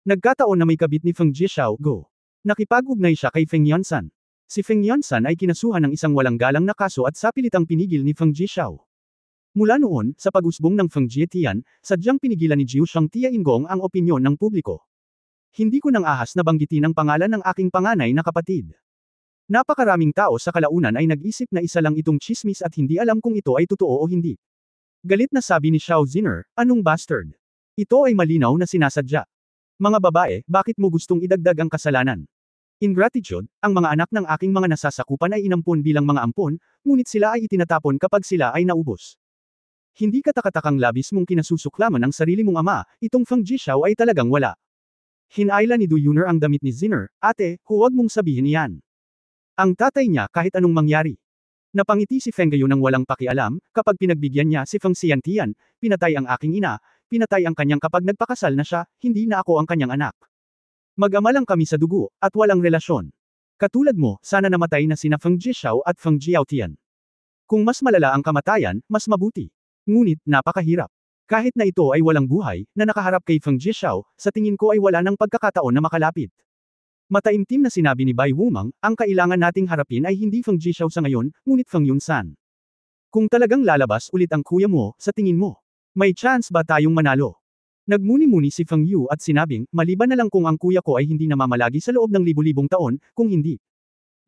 Nagkataon na may kabit ni Feng Jishao, go. Nakipag-ugnay siya kay Feng Yunsan. Si Feng Yunsan ay kinasuhan ng isang walang galang na kaso at sapilitang pinigil ni Feng Jishao. Mula noon, sa pag-usbong ng Feng Jietian, sadyang pinigilan ni Jiu Shangtia Ingong ang opinyon ng publiko. Hindi ko nang ahas na banggitin ang pangalan ng aking panganay na kapatid. Napakaraming tao sa kalaunan ay nag-isip na isa lang itong chismis at hindi alam kung ito ay totoo o hindi. Galit na sabi ni Xiao Ziner, anong bastard? Ito ay malinaw na sinasadya. Mga babae, bakit mo gustong idagdag ang kasalanan? Ingratitude, ang mga anak ng aking mga nasasakupan ay inampon bilang mga ampon, ngunit sila ay itinatapon kapag sila ay naubos. Hindi katakatakang labis mong kinasusuklaman ang sarili mong ama, itong Feng Jishao ay talagang wala. Hinayla ni Du Yuner ang damit ni Ziner, ate, huwag mong sabihin iyan. Ang tatay niya kahit anong mangyari. Napangiti si Feng Gayo nang walang pakialam, kapag pinagbigyan niya si Feng Xiantian, pinatay ang aking ina, pinatay ang kanyang kapag nagpakasal na siya, hindi na ako ang kanyang anak. Mag-ama lang kami sa dugo, at walang relasyon. Katulad mo, sana namatay na sina Feng Jishao at Feng Jiaotian. Kung mas malala ang kamatayan, mas mabuti. Ngunit, napakahirap. Kahit na ito ay walang buhay, na nakaharap kay Feng Jishao, sa tingin ko ay wala ng pagkakataon na makalapit. Mataimtim na sinabi ni Bai Wumang, ang kailangan nating harapin ay hindi Feng Jishao sa ngayon, ngunit Feng Yunsan. Kung talagang lalabas ulit ang kuya mo, sa tingin mo, may chance ba tayong manalo? Nagmuni-muni si Feng Yu at sinabing, maliban na lang kung ang kuya ko ay hindi namamalagi sa loob ng libu-libong taon, kung hindi.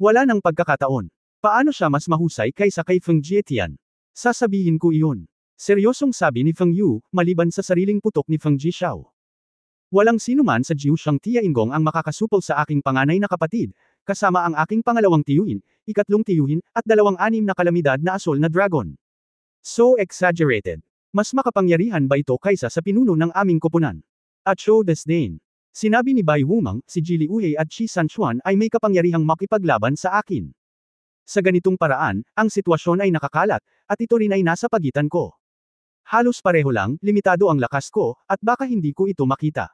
Wala nang pagkakataon. Paano siya mas mahusay kaysa kay Feng Jietian? Sasabihin ko iyon. Seryosong sabi ni Feng Yu, maliban sa sariling putok ni Feng Jishao. Walang sinuman sa Jiu Shangtia Ingong ang makakasupol sa aking panganay na kapatid, kasama ang aking pangalawang tiyuhin, ikatlong tiyuhin, at 26 na kalamidad na asol na dragon. So exaggerated. Mas makapangyarihan ba ito kaysa sa pinuno ng aming koponan? At show disdain. Sinabi ni Bai Wumang, si Jili Uhe at Chi Sanchuan ay may kapangyarihang makipaglaban sa akin. Sa ganitong paraan, ang sitwasyon ay nakakalat, at ito rin ay nasa pagitan ko. Halos pareho lang, limitado ang lakas ko, at baka hindi ko ito makita.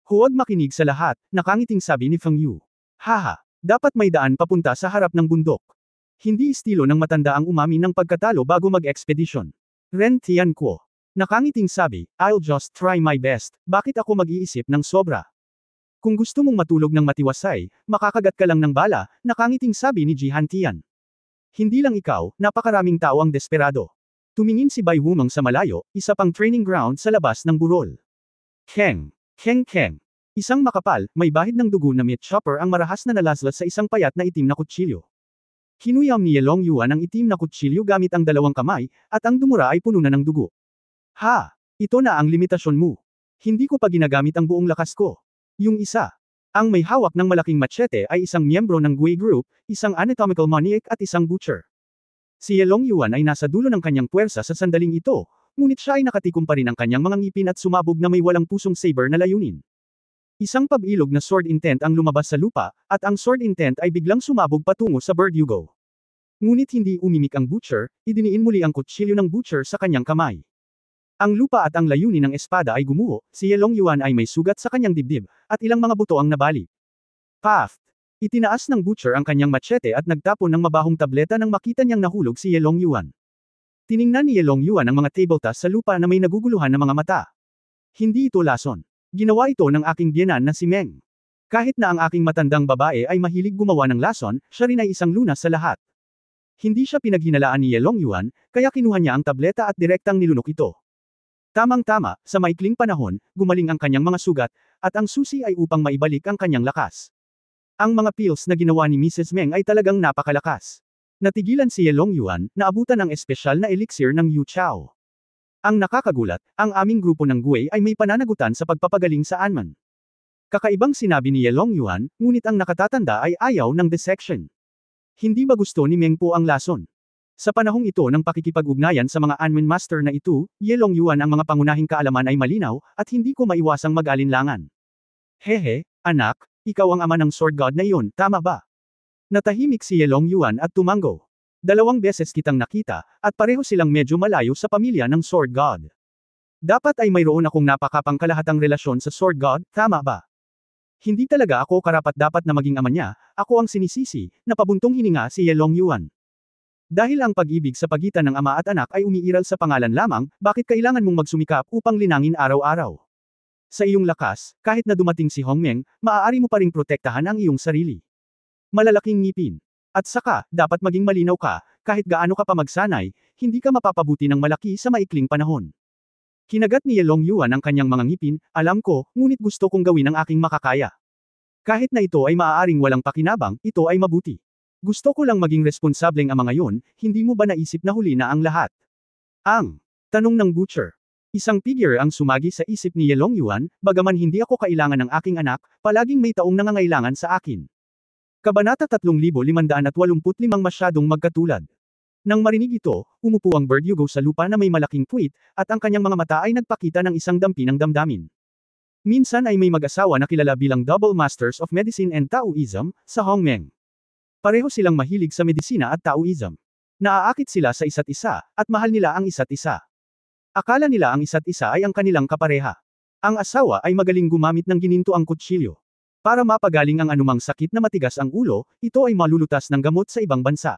Huwag makinig sa lahat, nakangiting sabi ni Feng Yu. Haha, dapat may daan papunta sa harap ng bundok. Hindi estilo ng matanda ang umamin ng pagkatalo bago mag-expedition. Ren Tianquo. Nakangiting sabi, I'll just try my best, bakit ako mag-iisip ng sobra? Kung gusto mong matulog ng matiwasay, makakagat ka lang ng bala, nakangiting sabi ni Jihan Tian. Hindi lang ikaw, napakaraming tao ang desperado. Tumingin si Bai Wumang sa malayo, isa pang training ground sa labas ng burol. Keng. Keng Keng. Isang makapal, may bahid ng dugo na meat chopper ang marahas na nalaslas sa isang payat na itim na kutsilyo. Hinuyam ni Yelong Yuan ang itim na kutsilyo gamit ang dalawang kamay, at ang dumura ay puno na ng dugo. Ha! Ito na ang limitasyon mo. Hindi ko pa ginagamit ang buong lakas ko. Yung isa. Ang may hawak ng malaking machete ay isang miyembro ng Gui Group, isang anatomical maniac at isang butcher. Si Yelong Yuan ay nasa dulo ng kanyang puwersa sa sandaling ito, ngunit siya ay nakatikom pa rin ang kanyang mga ngipin at sumabog na may walang pusong saber na layunin. Isang pabilog na sword intent ang lumabas sa lupa, at ang sword intent ay biglang sumabog patungo sa Verdugo. Ngunit hindi umimik ang butcher, idiniin muli ang kutsilyo ng butcher sa kanyang kamay. Ang lupa at ang layunin ng espada ay gumuho, si Yelong Yuan ay may sugat sa kanyang dibdib, at ilang mga buto ang nabali. Paft! Itinaas ng butcher ang kanyang machete at nagtapon ng mabahong tableta nang makita niyang nahulog si Yelong Yuan. Tiningnan ni Yelong Yuan ang mga tabletas sa lupa na may naguguluhan na mga mata. Hindi ito lason. Ginawa ito ng aking biyenan na si Meng. Kahit na ang aking matandang babae ay mahilig gumawa ng lason, siya rin ay isang lunas sa lahat. Hindi siya pinaghinalaan ni Yelong Yuan, kaya kinuha niya ang tableta at direktang nilunok ito. Tamang-tama, sa maikling panahon, gumaling ang kanyang mga sugat, at ang susi ay upang maibalik ang kanyang lakas. Ang mga pills na ginawa ni Mrs. Meng ay talagang napakalakas. Natigilan si Yelong Yuan, na abutan ang espesyal na elixir ng Yu Chao. Ang nakakagulat, ang aming grupo ng Gui ay may pananagutan sa pagpapagaling sa Anman. Kakaibang sinabi ni Yelong Yuan, ngunit ang nakatatanda ay ayaw ng dissection. Hindi ba gusto ni Meng Po ang lason? Sa panahong ito ng pakikipag-ugnayan sa mga Anman Master na ito, Yelong Yuan ang mga pangunahing kaalaman ay malinaw, at hindi ko maiwasang mag-alinlangan. Hehe, anak, ikaw ang ama ng Sword God na iyon, tama ba? Natahimik si Yelong Yuan at tumango. 2 beses kitang nakita, at pareho silang medyo malayo sa pamilya ng Sword God. Dapat ay mayroon akong napakapangkalahatang relasyon sa Sword God, tama ba? Hindi talaga ako karapat-dapat na maging ama niya, ako ang sinisisi, napabuntong hininga si Yelong Yuan. Dahil ang pag-ibig sa pagitan ng ama at anak ay umiiral sa pangalan lamang, bakit kailangan mong magsumikap upang linangin araw-araw? Sa iyong lakas, kahit na dumating si Hongmeng, maaari mo pa ring protektahan ang iyong sarili. Malalaking ngipin. At saka, dapat maging malinaw ka, kahit gaano ka pa magsanay, hindi ka mapapabuti ng malaki sa maikling panahon. Kinagat ni Yelong Yuan ang kanyang mga ngipin, alam ko, ngunit gusto kong gawin ang aking makakaya. Kahit na ito ay maaaring walang pakinabang, ito ay mabuti. Gusto ko lang maging responsableng ama ngayon, hindi mo ba naisip na huli na ang lahat? Ang tanong ng butcher. Isang figure ang sumagi sa isip ni Yelong Yuan, bagaman hindi ako kailangan ng aking anak, palaging may taong nangangailangan sa akin. Kabanata 3585 masyadong magkatulad. Nang marinig ito, umupo ang Verdugo sa lupa na may malaking puwit, at ang kanyang mga mata ay nagpakita ng isang dampi ng damdamin. Minsan ay may mag-asawa na kilala bilang Double Masters of Medicine and Taoism, sa Hongmeng. Pareho silang mahilig sa medisina at Taoism. Naaakit sila sa isa't isa, at mahal nila ang isa't isa. Akala nila ang isa't isa ay ang kanilang kapareha. Ang asawa ay magaling gumamit ng ginintuang kutsilyo. Para mapagaling ang anumang sakit na matigas ang ulo, ito ay malulutas ng gamot sa ibang bansa.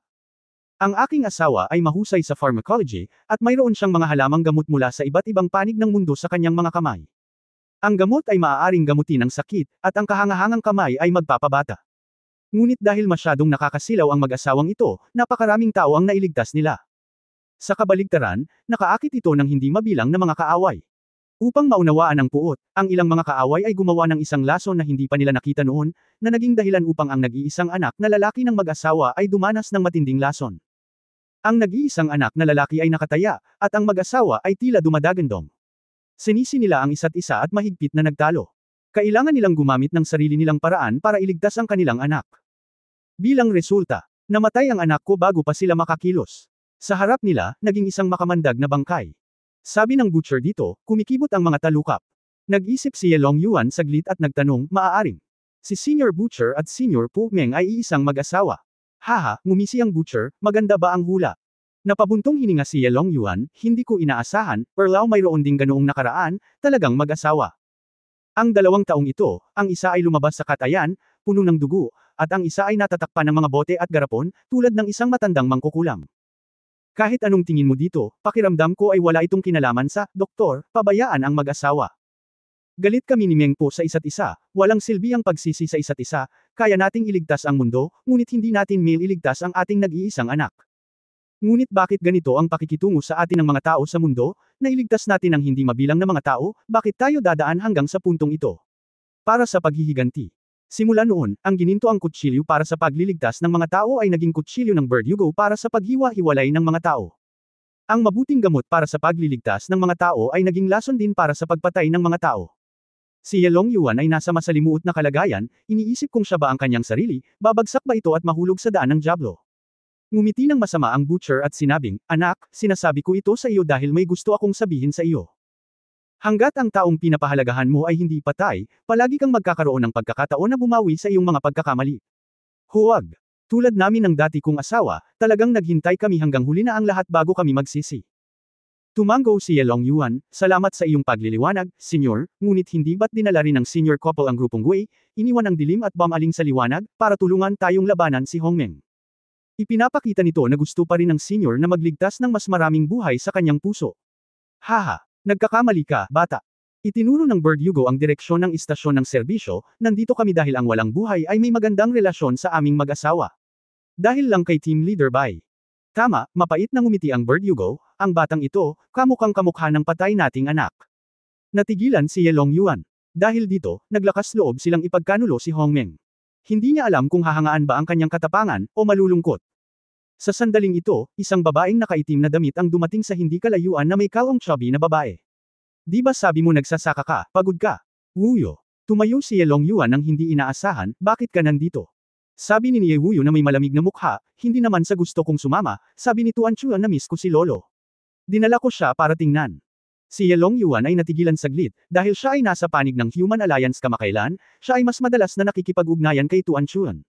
Ang aking asawa ay mahusay sa pharmacology, at mayroon siyang mga halamang gamot mula sa iba't ibang panig ng mundo sa kanyang mga kamay. Ang gamot ay maaaring gamutin ang sakit, at ang kahangahangang kamay ay magpapabata. Ngunit dahil masyadong nakakasilaw ang mag-asawang ito, napakaraming tao ang nailigtas nila. Sa kabaligtaran, nakaakit ito ng hindi mabilang na mga kaaway. Upang maunawaan ang puot, ang ilang mga kaaway ay gumawa ng isang lason na hindi pa nila nakita noon, na naging dahilan upang ang nag-iisang anak na lalaki ng mag-asawa ay dumanas ng matinding lason. Ang nag-iisang anak na lalaki ay nakataya, at ang mag-asawa ay tila dumadagandong. Sinisi nila ang isa't isa at mahigpit na nagtalo. Kailangan nilang gumamit ng sarili nilang paraan para iligtas ang kanilang anak. Bilang resulta, namatay ang anak ko bago pa sila makakilos. Sa harap nila, naging isang makamandag na bangkay. Sabi ng butcher dito, kumikibot ang mga talukap. Nag-isip si Yelong Yuan saglit at nagtanong, maaaring. Si Senior Butcher at Senior Po Meng ay iisang mag-asawa. Haha, ngumisi ang butcher, maganda ba ang hula? Napabuntong hininga si Yelong Yuan, hindi ko inaasahan, perlaw mayroon ding ganoong nakaraan, talagang mag-asawa. Ang 2 taong ito, ang isa ay lumabas sa katayan, puno ng dugo, at ang isa ay natatakpan ng mga bote at garapon, tulad ng isang matandang mangkukulam. Kahit anong tingin mo dito, pakiramdam ko ay wala itong kinalaman sa, doktor, pabayaan ang mag-asawa. Galit kami ni Meng Po sa isa't isa, walang silbi ang pagsisi sa isa't isa, kaya nating iligtas ang mundo, ngunit hindi natin iligtas ang ating nag-iisang anak. Ngunit bakit ganito ang pakikitungo sa atin ng mga tao sa mundo, na iligtas natin ang hindi mabilang na mga tao, bakit tayo dadaan hanggang sa puntong ito? Para sa paghihiganti. Simula noon, ang ginintoang kutsilyo para sa pagliligtas ng mga tao ay naging kutsilyo ng Verdugo para sa paghiwa-hiwalay ng mga tao. Ang mabuting gamot para sa pagliligtas ng mga tao ay naging lason din para sa pagpatay ng mga tao. Si Yelong Yuan ay nasa masalimuot na kalagayan, iniisip kung siya ba ang kanyang sarili, babagsak ba ito at mahulog sa daan ng dyablo. Ngumiti ng masama ang butcher at sinabing, anak, sinasabi ko ito sa iyo dahil may gusto akong sabihin sa iyo. Hanggat ang taong pinapahalagahan mo ay hindi patay, palagi kang magkakaroon ng pagkakataon na bumawi sa iyong mga pagkakamali. Huwag. Tulad namin ng dati kong asawa, talagang naghintay kami hanggang huli na ang lahat bago kami magsisi. Tumango si Yelong Yuan, salamat sa iyong pagliliwanag, senyor, ngunit hindi ba't dinala rin ng senior couple ang grupong Gui, iniwan ang dilim at bumaling sa liwanag, para tulungan tayong labanan si Hongmeng. Ipinapakita nito na gusto pa rin ng senior na magligtas ng mas maraming buhay sa kanyang puso. Haha, nagkakamali ka, bata. Itinuro ng Verdugo ang direksyon ng istasyon ng serbisyo, nandito kami dahil ang walang buhay ay may magandang relasyon sa aming mag-asawa. Dahil lang kay team leader Bai. Tama, mapait na ngumiti ang Verdugo, ang batang ito, kamukhang kamukha ng patay nating anak. Natigilan si Ye Longyuan. Dahil dito, naglakas loob silang ipagkanulo si Hongmeng. Hindi niya alam kung hahangaan ba ang kanyang katapangan, o malulungkot. Sa sandaling ito, isang babaeng nakaitim na damit ang dumating sa hindi kalayuan na may kalong chubby na babae. Di ba sabi mo nagsasaka ka, pagod ka? Wuyo. Tumayo si Ye Longyuan nang hindi inaasahan, bakit ka nandito? Sabi ni Ye Wuyo na may malamig na mukha, hindi naman sa gusto kong sumama, sabi ni Tuan Chuan na miss ko si Lolo. Dinala ko siya para tingnan. Si Ye Longyuan ay natigilan saglit, dahil siya ay nasa panig ng Human Alliance kamakailan, siya ay mas madalas na nakikipag-ugnayan kay Tuan Chuan.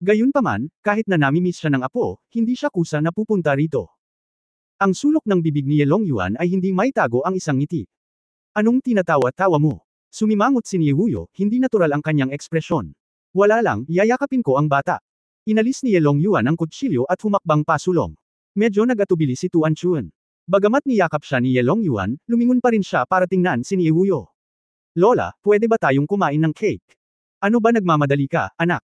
Gayunpaman, kahit na namimiss siya ng apo, hindi siya kusa na pupunta rito. Ang sulok ng bibig ni Ye Longyuan ay hindi maitago ang isang ngiti. Anong tinatawa-tawa mo? Sumimangot si Ye Wuyo, hindi natural ang kanyang ekspresyon. Wala lang, yayakapin ko ang bata. Inalis ni Ye Longyuan ang kutsilyo at humakbang pasulong. Medyo nagatubili si Tuan Chuan. Bagamat niyakap siya ni Ye Longyuan, lumingon pa rin siya para tingnan si Ye Wuyo. Lola, pwede ba tayong kumain ng cake? Ano ba nagmamadali ka, anak?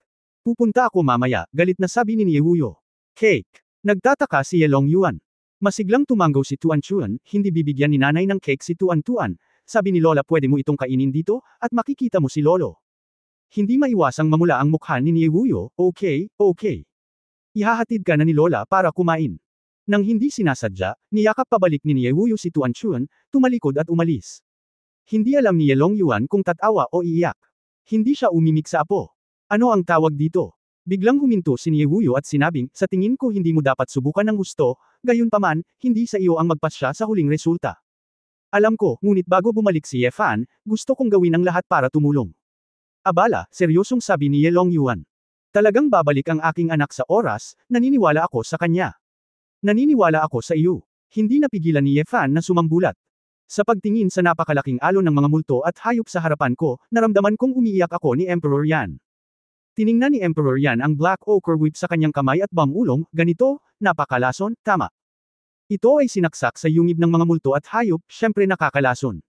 Pupunta ako mamaya, galit na sabi ni Ye Wuyo. Cake. Nagtataka si Ye Longyuan. Masiglang tumanggaw si Tuan Chuan, hindi bibigyan ni nanay ng cake si Tuan Tuan. Sabi ni Lola pwede mo itong kainin dito, at makikita mo si Lolo. Hindi maiwasang mamula ang mukha ni Ye Wuyo, okay. Ihahatid ka na ni Lola para kumain. Nang hindi sinasadya, niyakap pabalik ni Ye Wuyo si Tuan Chuan, tumalikod at umalis. Hindi alam ni Ye Longyuan kung tatawa o iiyak. Hindi siya umimik sa apo. Ano ang tawag dito? Biglang huminto si Ye Wuyo at sinabing, sa tingin ko hindi mo dapat subukan ng gusto, gayunpaman, hindi sa iyo ang magpasya sa huling resulta. Alam ko, ngunit bago bumalik si Ye Fan, gusto kong gawin ang lahat para tumulong. Abala, seryosong sabi ni Ye Longyuan. Talagang babalik ang aking anak sa oras, naniniwala ako sa kanya. Naniniwala ako sa iyo. Hindi napigilan ni Ye Fan na sumambulat. Sa pagtingin sa napakalaking alon ng mga multo at hayop sa harapan ko, naramdaman kong umiiyak ako ni Emperor Yan. Tiningnan ni Emperor Yan ang Black Ochre Whip sa kanyang kamay at bamulong, ganito, napakalason, tama. Ito ay sinaksak sa yungib ng mga multo at hayop, syempre nakakalason.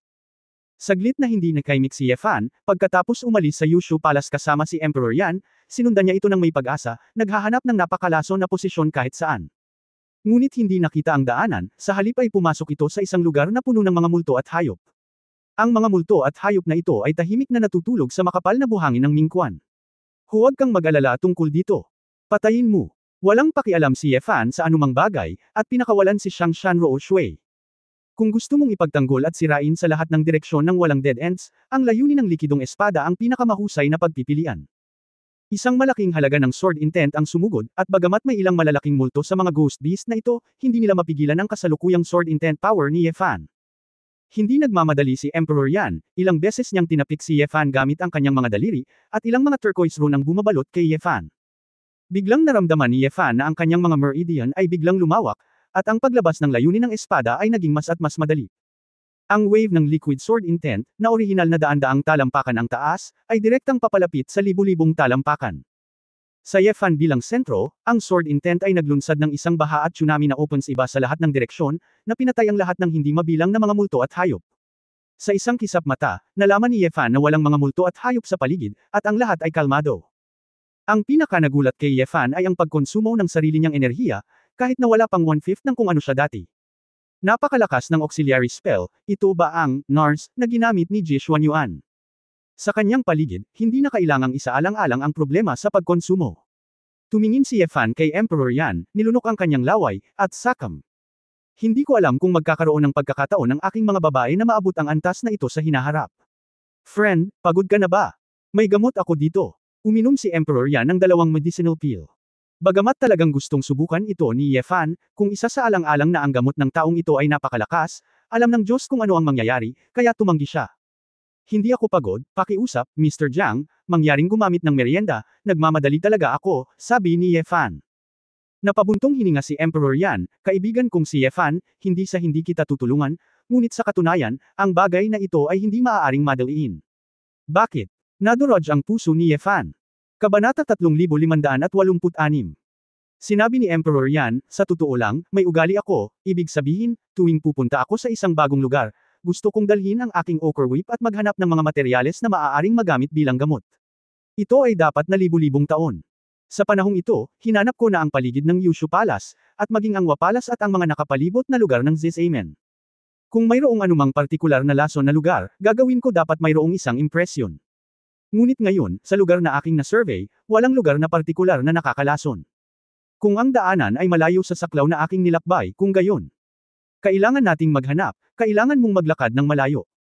Saglit na hindi nakaimik si Ye Fan, pagkatapos umalis sa Yushu Palace kasama si Emperor Yan, sinundan niya ito ng may pag-asa, naghahanap ng napakalason na posisyon kahit saan. Ngunit hindi nakita ang daanan, sa halip ay pumasok ito sa isang lugar na puno ng mga multo at hayop. Ang mga multo at hayop na ito ay tahimik na natutulog sa makapal na buhangin ng Mingquan. Huwag kang mag-alala tungkol dito. Patayin mo. Walang pakialam si Ye Fan sa anumang bagay, at pinakawalan si Shang Shanruo Shui. Kung gusto mong ipagtanggol at sirain sa lahat ng direksyon ng walang dead ends, ang layunin ng likidong espada ang pinakamahusay na pagpipilian. Isang malaking halaga ng sword intent ang sumugod, at bagamat may ilang malalaking multo sa mga ghost beast na ito, hindi nila mapigilan ang kasalukuyang sword intent power ni Ye Fan. Hindi nagmamadali si Emperor Yan, ilang beses niyang tinapik si Ye Fan gamit ang kanyang mga daliri, at ilang mga turquoise rune ang bumabalot kay Ye Fan. Biglang naramdaman ni Ye Fan na ang kanyang mga meridian ay biglang lumawak, at ang paglabas ng layunin ng espada ay naging mas at mas madali. Ang wave ng liquid sword intent, na orihinal na daan-daang talampakan ang taas, ay direktang papalapit sa libu-libong talampakan. Sa Ye Fan bilang sentro, ang sword intent ay naglunsad ng isang baha at tsunami na opens iba sa lahat ng direksyon, na pinatay ang lahat ng hindi mabilang na mga multo at hayop. Sa isang kisap mata, nalaman ni Ye Fan na walang mga multo at hayop sa paligid, at ang lahat ay kalmado. Ang pinaka-nagulat kay Ye Fan ay ang pagkonsumo ng sarili niyang enerhiya, kahit na wala pang 1/5 ng kung ano siya dati. Napakalakas ng auxiliary spell, ito ba ang NARS na ginamit ni Ji Xuanyuan? Sa kanyang paligid, hindi na kailangang isaalang-alang ang problema sa pagkonsumo. Tumingin si Ye Fan kay Emperor Yan, nilunok ang kanyang laway, at sakam. Hindi ko alam kung magkakaroon ng pagkakataon ng aking mga babae na maabot ang antas na ito sa hinaharap. Friend, pagod ka na ba? May gamot ako dito. Uminom si Emperor Yan ng 2 medicinal pill. Bagamat talagang gustong subukan ito ni Ye Fan, kung isa sa alang-alang na ang gamot ng taong ito ay napakalakas, alam ng Diyos kung ano ang mangyayari, kaya tumanggi siya. Hindi ako pagod, pakiusap, Mr. Jiang, mangyaring gumamit ng merienda, nagmamadali talaga ako, sabi ni Ye Fan. Napabuntong hininga si Emperor Yan, kaibigan kong si Ye Fan, hindi sa hindi kita tutulungan, ngunit sa katunayan, ang bagay na ito ay hindi maaaring madaliin. Bakit? Nadurog ang puso ni Ye Fan. Kabanata 3586. Sinabi ni Emperor Yan, sa totoo lang, may ugali ako, ibig sabihin, tuwing pupunta ako sa isang bagong lugar, gusto kong dalhin ang aking ochre whip at maghanap ng mga materyales na maaaring magamit bilang gamot. Ito ay dapat na libu-libong taon. Sa panahong ito, hinanap ko na ang paligid ng Yushu Palace, at maging ang Wapalas at ang mga nakapalibot na lugar ng Zisamen. Kung mayroong anumang partikular na lason na lugar, gagawin ko dapat mayroong isang impresyon. Ngunit ngayon, sa lugar na aking na-survey, walang lugar na partikular na nakakalason. Kung ang daanan ay malayo sa saklaw na aking nilakbay, kung gayon. Kailangan nating maghanap, kailangan mong maglakad ng malayo.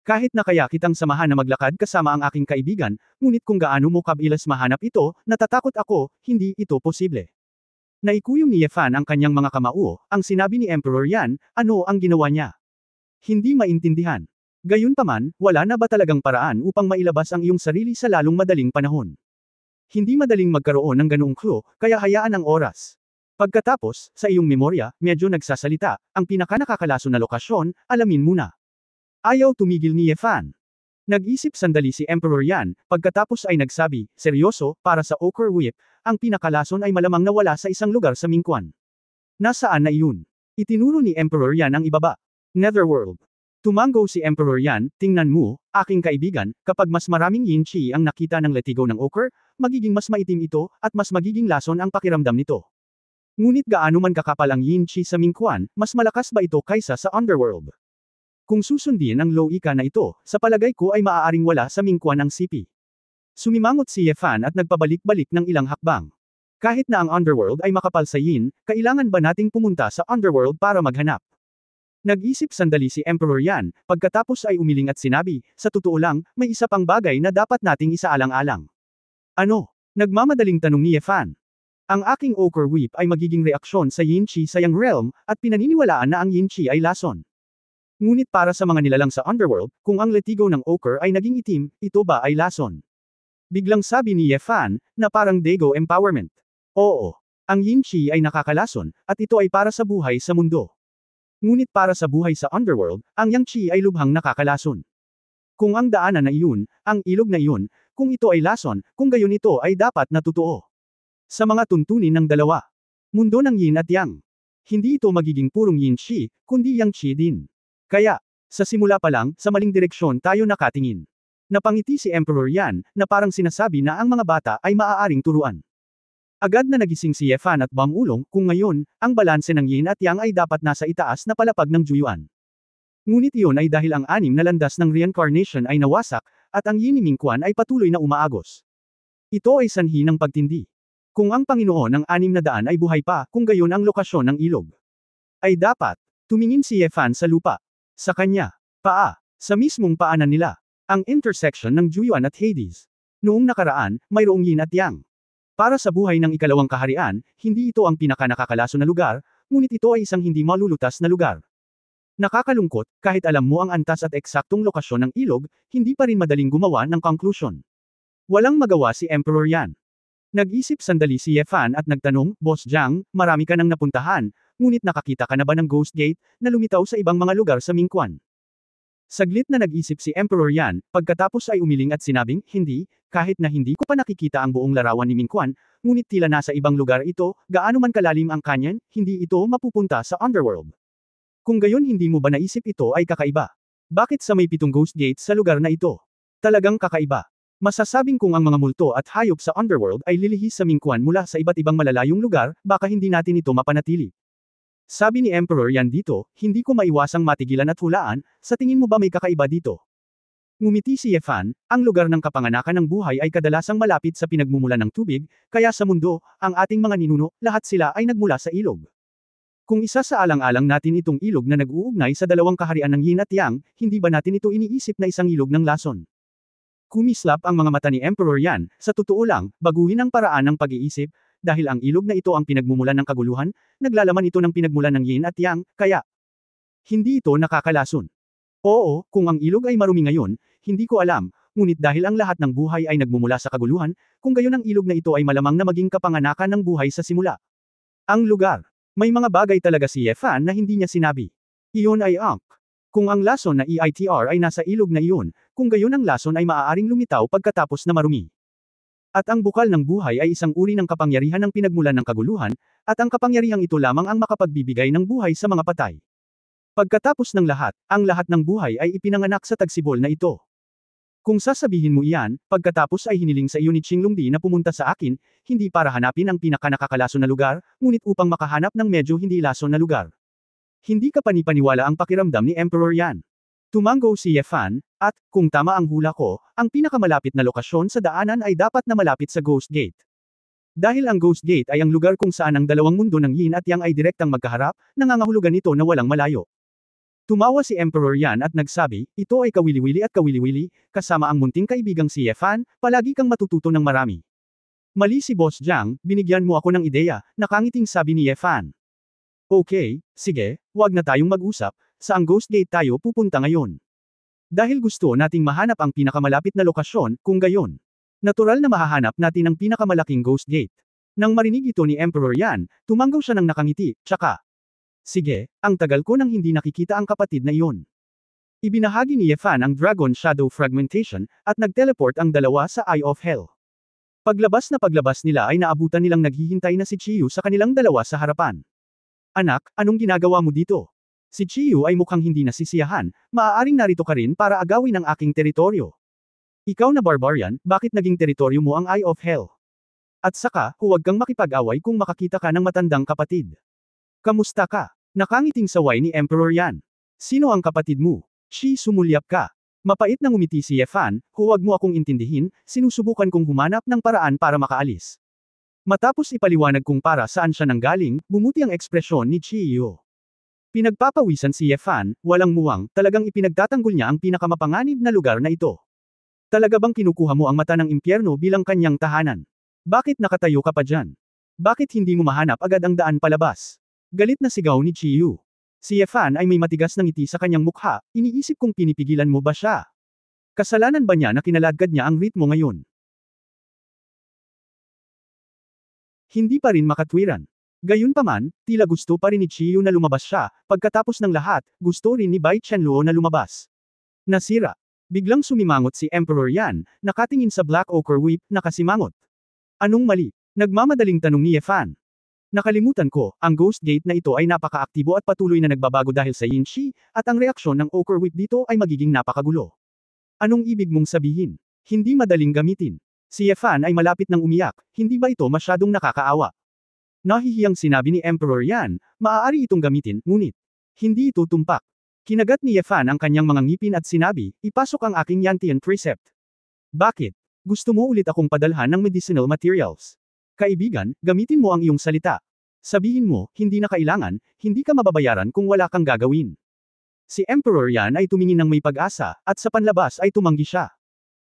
Kahit na kaya kitang samahan na maglakad kasama ang aking kaibigan, ngunit kung gaano mo kabilis mahanap ito, natatakot ako, hindi ito posible. Naikuyong ni Yefan ang kanyang mga kamao, ang sinabi ni Emperor Yan, ano ang ginawa niya? Hindi maintindihan. Gayunpaman, wala na ba talagang paraan upang mailabas ang iyong sarili sa lalong madaling panahon? Hindi madaling magkaroon ng ganoong clue, kaya hayaan ang oras. Pagkatapos, sa iyong memorya, medyo nagsasalita, ang pinakanakakalaso na lokasyon, alamin muna. Ayaw tumigil ni Yefan. Nag-isip sandali si Emperor Yan, pagkatapos ay nagsabi, seryoso, para sa ochre whip, ang pinakalason ay malamang nawala sa isang lugar sa Mingquan. Nasaan na iyon? Itinuro ni Emperor Yan ang ibaba. Netherworld. Tumango si Emperor Yan, tingnan mo, aking kaibigan, kapag mas maraming yin chi ang nakita ng letigo ng ochre, magiging mas maitim ito, at mas magiging lason ang pakiramdam nito. Ngunit gaano man kakapal ang yin chi sa Mingquan, mas malakas ba ito kaysa sa underworld? Kung susundin ang low ika na ito, sa palagay ko ay maaaring wala sa Mingquan ang sipi. Sumimangot si Yefan at nagpabalik-balik ng ilang hakbang. Kahit na ang underworld ay makapal sa yin, kailangan ba nating pumunta sa underworld para maghanap? Nag-isip sandali si Emperor Yan, pagkatapos ay umiling at sinabi, sa totoo lang, may isa pang bagay na dapat nating isaalang-alang. Ano? Nagmamadaling tanong ni Yefan. Ang aking ochre whip ay magiging reaksyon sa yin chi sa yang realm, at pinaniniwalaan na ang yin chi ay lason. Ngunit para sa mga nilalang sa underworld, kung ang letigo ng ochre ay naging itim, ito ba ay lason? Biglang sabi ni Yefan, na parang Dago empowerment. Oo. Ang yin chi ay nakakalason, at ito ay para sa buhay sa mundo. Ngunit para sa buhay sa underworld, ang yang chi ay lubhang nakakalason. Kung ang daanan na iyon, ang ilog na iyon, kung ito ay lason, kung gayon ito ay dapat na totoo. Sa mga tuntunin ng dalawa. Mundo ng yin at yang. Hindi ito magiging purong yin chi, kundi yang chi din. Kaya, sa simula pa lang, sa maling direksyon tayo nakatingin. Napangiti si Emperor Yan, na parang sinasabi na ang mga bata ay maaaring turuan. Agad na nagising si Yefan at bumulong, kung ngayon, ang balanse ng yin at yang ay dapat nasa itaas na palapag ng Juyuan. Ngunit iyon ay dahil ang anim na landas ng reincarnation ay nawasak, at ang yin ni Mingquan ay patuloy na umaagos. Ito ay sanhi ng pagtindi. Kung ang Panginoon ng 600 ay buhay pa, kung gayon ang lokasyon ng ilog. Ay dapat, tumingin si Yefan sa lupa. Sa kanya, paa, sa mismong paanan nila, ang intersection ng Juyuan at Hades. Noong nakaraan, mayroong yin at yang. Para sa buhay ng ikalawang kaharian, hindi ito ang pinakanakakalaso na lugar, ngunit ito ay isang hindi malulutas na lugar. Nakakalungkot, kahit alam mo ang antas at eksaktong lokasyon ng ilog, hindi pa rin madaling gumawa ng conclusion. Walang magawa si Emperor Yan. Nag-isip sandali si Yefan at nagtanong, Boss Jiang, marami ka nang napuntahan, ngunit nakakita ka na ba ng Ghost Gate, na lumitaw sa ibang mga lugar sa Mingquan? Saglit na nag-isip si Emperor Yan, pagkatapos ay umiling at sinabing, hindi, kahit na hindi ko pa nakikita ang buong larawan ni Mingquan, ngunit tila nasa ibang lugar ito, gaano man kalalim ang canyon, hindi ito mapupunta sa underworld. Kung gayon hindi mo ba naisip ito ay kakaiba? Bakit sa may 7 Ghost Gates sa lugar na ito? Talagang kakaiba. Masasabing kung ang mga multo at hayop sa underworld ay lilihis sa Mingquan mula sa iba't ibang malalayong lugar, baka hindi natin ito mapanatili. Sabi ni Emperor Yan dito, hindi ko maiwasang matigilan at hulaan, sa tingin mo ba may kakaiba dito? Ngumiti si Yefan, ang lugar ng kapanganakan ng buhay ay kadalasang malapit sa pinagmumulan ng tubig, kaya sa mundo, ang ating mga ninuno, lahat sila ay nagmula sa ilog. Kung isa sa alang-alang natin itong ilog na nag-uugnay sa dalawang kaharian ng yin at yang, hindi ba natin ito iniisip na isang ilog ng lason? Kumislap ang mga mata ni Emperor Yan, sa totoo lang, baguhin ang paraan ng pag-iisip, dahil ang ilog na ito ang pinagmumulan ng kaguluhan, naglalaman ito ng pinagmulan ng yin at yang, kaya hindi ito nakakalason. Oo, kung ang ilog ay marumi ngayon, hindi ko alam, ngunit dahil ang lahat ng buhay ay nagmumula sa kaguluhan, kung gayon ang ilog na ito ay malamang na maging kapanganakan ng buhay sa simula. Ang lugar. May mga bagay talaga si Yefan na hindi niya sinabi. Iyon ay Ankh. Kung ang lason na EITR ay nasa ilog na iyon, kung gayon ang lason ay maaaring lumitaw pagkatapos na marumi. At ang bukal ng buhay ay isang uri ng kapangyarihan ng pinagmulan ng kaguluhan, at ang kapangyarihang ito lamang ang makapagbibigay ng buhay sa mga patay. Pagkatapos ng lahat, ang lahat ng buhay ay ipinanganak sa tagsibol na ito. Kung sasabihin mo iyan, pagkatapos ay hiniling sa iyo ni Qinglongdi na pumunta sa akin, hindi para hanapin ang pinakanakakalaso na lugar, ngunit upang makahanap ng medyo hindi laso na lugar. Hindi ka panipaniwala ang pakiramdam ni Emperor Yan. Tumango si Ye Fan, at, kung tama ang hula ko, ang pinakamalapit na lokasyon sa daanan ay dapat na malapit sa Ghost Gate. Dahil ang Ghost Gate ay ang lugar kung saan ang dalawang mundo ng Yin at Yang ay direktang magkaharap, nangangahulugan ito na walang malayo. Tumawa si Emperor Yan at nagsabi, ito ay kawili-wili at kawili-wili, kasama ang munting kaibigang si Ye Fan, palagi kang matututo ng marami. Mali si Boss Jiang, binigyan mo ako ng ideya, nakangiting sabi ni Ye Fan. Okay, sige, wag na tayong mag-usap, saang Ghost Gate tayo pupunta ngayon? Dahil gusto nating mahanap ang pinakamalapit na lokasyon, kung gayon. Natural na mahahanap natin ang pinakamalaking Ghost Gate. Nang marinig ito ni Emperor Yan, tumanggaw siya ng nakangiti, tsaka. Sige, ang tagal ko nang hindi nakikita ang kapatid na iyon. Ibinahagi ni Ye Fan ang Dragon Shadow Fragmentation, at nag-teleport ang dalawa sa Eye of Hell. Paglabas nila ay naabutan nilang naghihintay na si Chiyu sa kanilang dalawa sa harapan. Anak, anong ginagawa mo dito? Si Chiyu ay mukhang hindi nasisiyahan, maaaring narito ka rin para agawin ang aking teritoryo. Ikaw na barbarian, bakit naging teritoryo mo ang Eye of Hell? At saka, huwag kang makipag-away kung makakita ka ng matandang kapatid. Kamusta ka? Nakangiting saway ni Emperor Yan. Sino ang kapatid mo? Shi, sumulyap ka. Mapait na ngumiti si Ye Fan, huwag mo akong intindihin, sinusubukan kong humanap ng paraan para makaalis. Matapos ipaliwanag kung para saan siya nanggaling, bumuti ang ekspresyon ni Chiyo. Pinagpapawisan si Ye Fan, walang muwang, talagang ipinagtatanggol niya ang pinakamapanganib na lugar na ito. Talaga bang kinukuha mo ang mata ng impyerno bilang kanyang tahanan? Bakit nakatayo ka pa dyan? Bakit hindi mo mahanap agad ang daan palabas? Galit na sigaw ni Chiyu. Si Ye Fan ay may matigas na ngiti sa kanyang mukha, iniisip kung pinipigilan mo ba siya? Kasalanan ba niya na kinaladkad niya ang ritmo ngayon? Hindi pa rin makatwiran. Gayunpaman, tila gusto pa rin ni Chiyu na lumabas siya, pagkatapos ng lahat, gusto rin ni Bai Chenluo na lumabas. Nasira. Biglang sumimangot si Emperor Yan, nakatingin sa Black Ochre Whip, nakasimangot. Anong mali? Nagmamadaling tanong ni Ye Fan. Nakalimutan ko, ang Ghost Gate na ito ay napakaaktibo at patuloy na nagbabago dahil sa Yin Shi, at ang reaksyon ng Ochre Whip dito ay magiging napakagulo. Anong ibig mong sabihin? Hindi madaling gamitin. Si Ye Fan ay malapit nang umiyak, hindi ba ito masyadong nakakaawa? Nahihiyang sinabi ni Emperor Yan, maaari itong gamitin, ngunit hindi ito tumpak. Kinagat ni Ye Fan ang kanyang mga ngipin at sinabi, ipasok ang aking Yantian Precept. Bakit? Gusto mo ulit akong padalhan ng medicinal materials? Kaibigan, gamitin mo ang iyong salita. Sabihin mo, hindi na kailangan, hindi ka mababayaran kung wala kang gagawin. Si Emperor Yan ay tumingin ng may pag-asa, at sa panlabas ay tumanggi siya.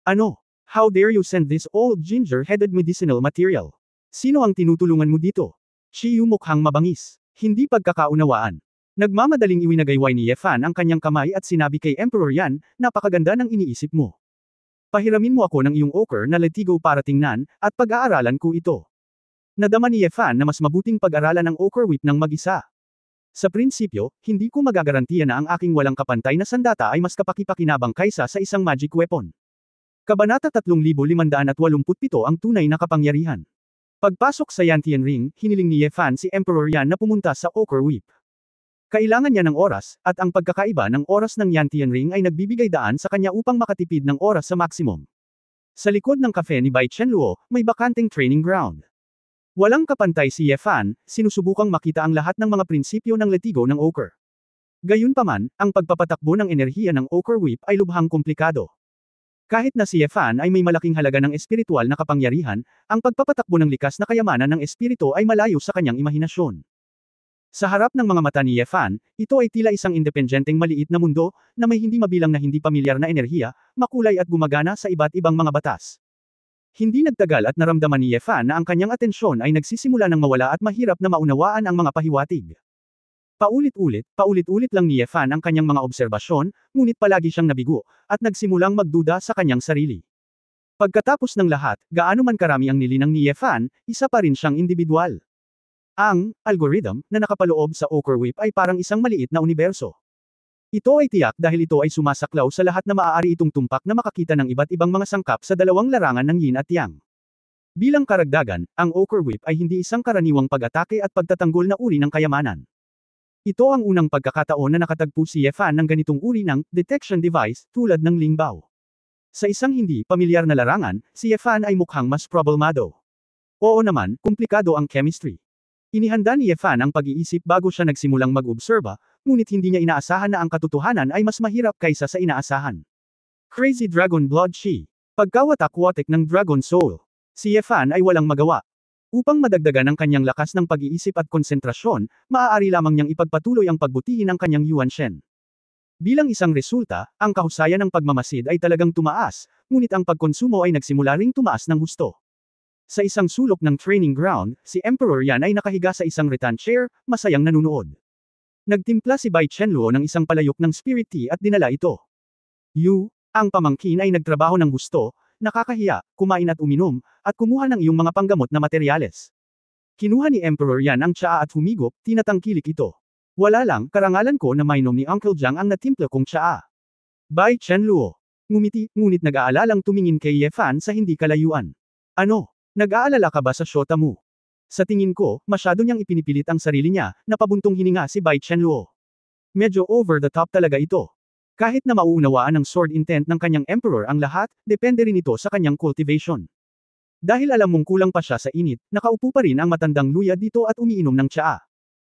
Ano? How dare you send this old ginger-headed medicinal material? Sino ang tinutulungan mo dito? Chiyu mukhang mabangis. Hindi pagkakaunawaan. Nagmamadaling iwinagayway ni Ye Fan ang kanyang kamay at sinabi kay Emperor Yan, napakaganda ng iniisip mo. Pahiramin mo ako ng iyong ochre na letigo para tingnan, at pag-aaralan ko ito. Nadama ni Ye Fan na mas mabuting pag-aralan ang Ochre Whip ng mag-isa. Sa prinsipyo, hindi ko magagarantiya na ang aking walang kapantay na sandata ay mas kapaki-pakinabang kaysa sa isang magic weapon. Kabanata 3587 ang tunay na kapangyarihan. Pagpasok sa Yantian Ring, hiniling ni Ye Fan si Emperor Yan na pumunta sa Ochre Whip. Kailangan niya ng oras, at ang pagkakaiba ng oras ng Yantian Ring ay nagbibigay daan sa kanya upang makatipid ng oras sa maximum. Sa likod ng cafe ni Bai Chenluo, may bakanteng training ground. Walang kapantay si Ye Fan, sinusubukang makita ang lahat ng mga prinsipyo ng letigo ng ochre. Gayunpaman, ang pagpapatakbo ng enerhiya ng Ochre Whip ay lubhang komplikado. Kahit na si Ye Fan ay may malaking halaga ng espiritual na kapangyarihan, ang pagpapatakbo ng likas na kayamanan ng espiritu ay malayo sa kanyang imahinasyon. Sa harap ng mga mata ni Ye Fan, ito ay tila isang independenteng maliit na mundo, na may hindi mabilang na hindi pamilyar na enerhiya, makulay at gumagana sa iba't ibang mga batas. Hindi nagtagal at naramdaman ni Ye Fan na ang kanyang atensyon ay nagsisimula ng mawala at mahirap na maunawaan ang mga pahiwatig. Paulit-ulit lang ni Ye Fan ang kanyang mga obserbasyon, ngunit palagi siyang nabigo, at nagsimulang magduda sa kanyang sarili. Pagkatapos ng lahat, gaano man karami ang nilinang ni Ye Fan, isa pa rin siyang individual. Ang algorithm na nakapaloob sa Ochre Whip ay parang isang maliit na universo. Ito ay tiyak dahil ito ay sumasaklaw sa lahat na maaari itong tumpak na makakita ng iba't ibang mga sangkap sa dalawang larangan ng Yin at Yang. Bilang karagdagan, ang Ochre Whip ay hindi isang karaniwang pag-atake at pagtatanggol na uri ng kayamanan. Ito ang unang pagkakataon na nakatagpo si Yefan ng ganitong uri ng detection device tulad ng Lingbao. Sa isang hindi pamilyar na larangan, si Yefan ay mukhang mas problemado. Oo naman, komplikado ang chemistry. Inihanda ni Yefan ang pag-iisip bago siya nagsimulang mag-obserba, ngunit hindi niya inaasahan na ang katotohanan ay mas mahirap kaysa sa inaasahan. Crazy Dragon Blood Chi. Pagkawatak-watik ng Dragon Soul. Si Yefan ay walang magawa. Upang madagdagan ang kanyang lakas ng pag-iisip at konsentrasyon, maaari lamang niyang ipagpatuloy ang pagbutihin ng kanyang Yuan Shen. Bilang isang resulta, ang kahusayan ng pagmamasid ay talagang tumaas, ngunit ang pagkonsumo ay nagsimula ring tumaas ng husto. Sa isang sulok ng training ground, si Emperor Yan ay nakahiga sa isang rattan chair, masayang nanunood. Nagtimpla si Bai Chenluo ng isang palayok ng spirit tea at dinala ito. Yu, ang pamangkin ay nagtrabaho ng husto, nakakahiya, kumain at uminom, at kumuha ng iyong mga panggamot na materyales. Kinuha ni Emperor Yan ang tsaa at humigop, tinatangkilik ito. Wala lang, karangalan ko na mainom ni Uncle Jiang ang natimpla kong tsaa. Bai Chenluo. Ngumiti, ngunit nag-aalalang tumingin kay Yefan sa hindi kalayuan. Ano? Nag-aalala ka ba sa shota mo? Sa tingin ko, masyado niyang ipinipilit ang sarili niya, napabuntong hininga si Bai Chenluo. Medyo over the top talaga ito. Kahit na mauunawaan ng sword intent ng kanyang emperor ang lahat, depende rin ito sa kanyang cultivation. Dahil alam mong kulang pa siya sa init, nakaupo pa rin ang matandang luya dito at umiinom ng tsaa.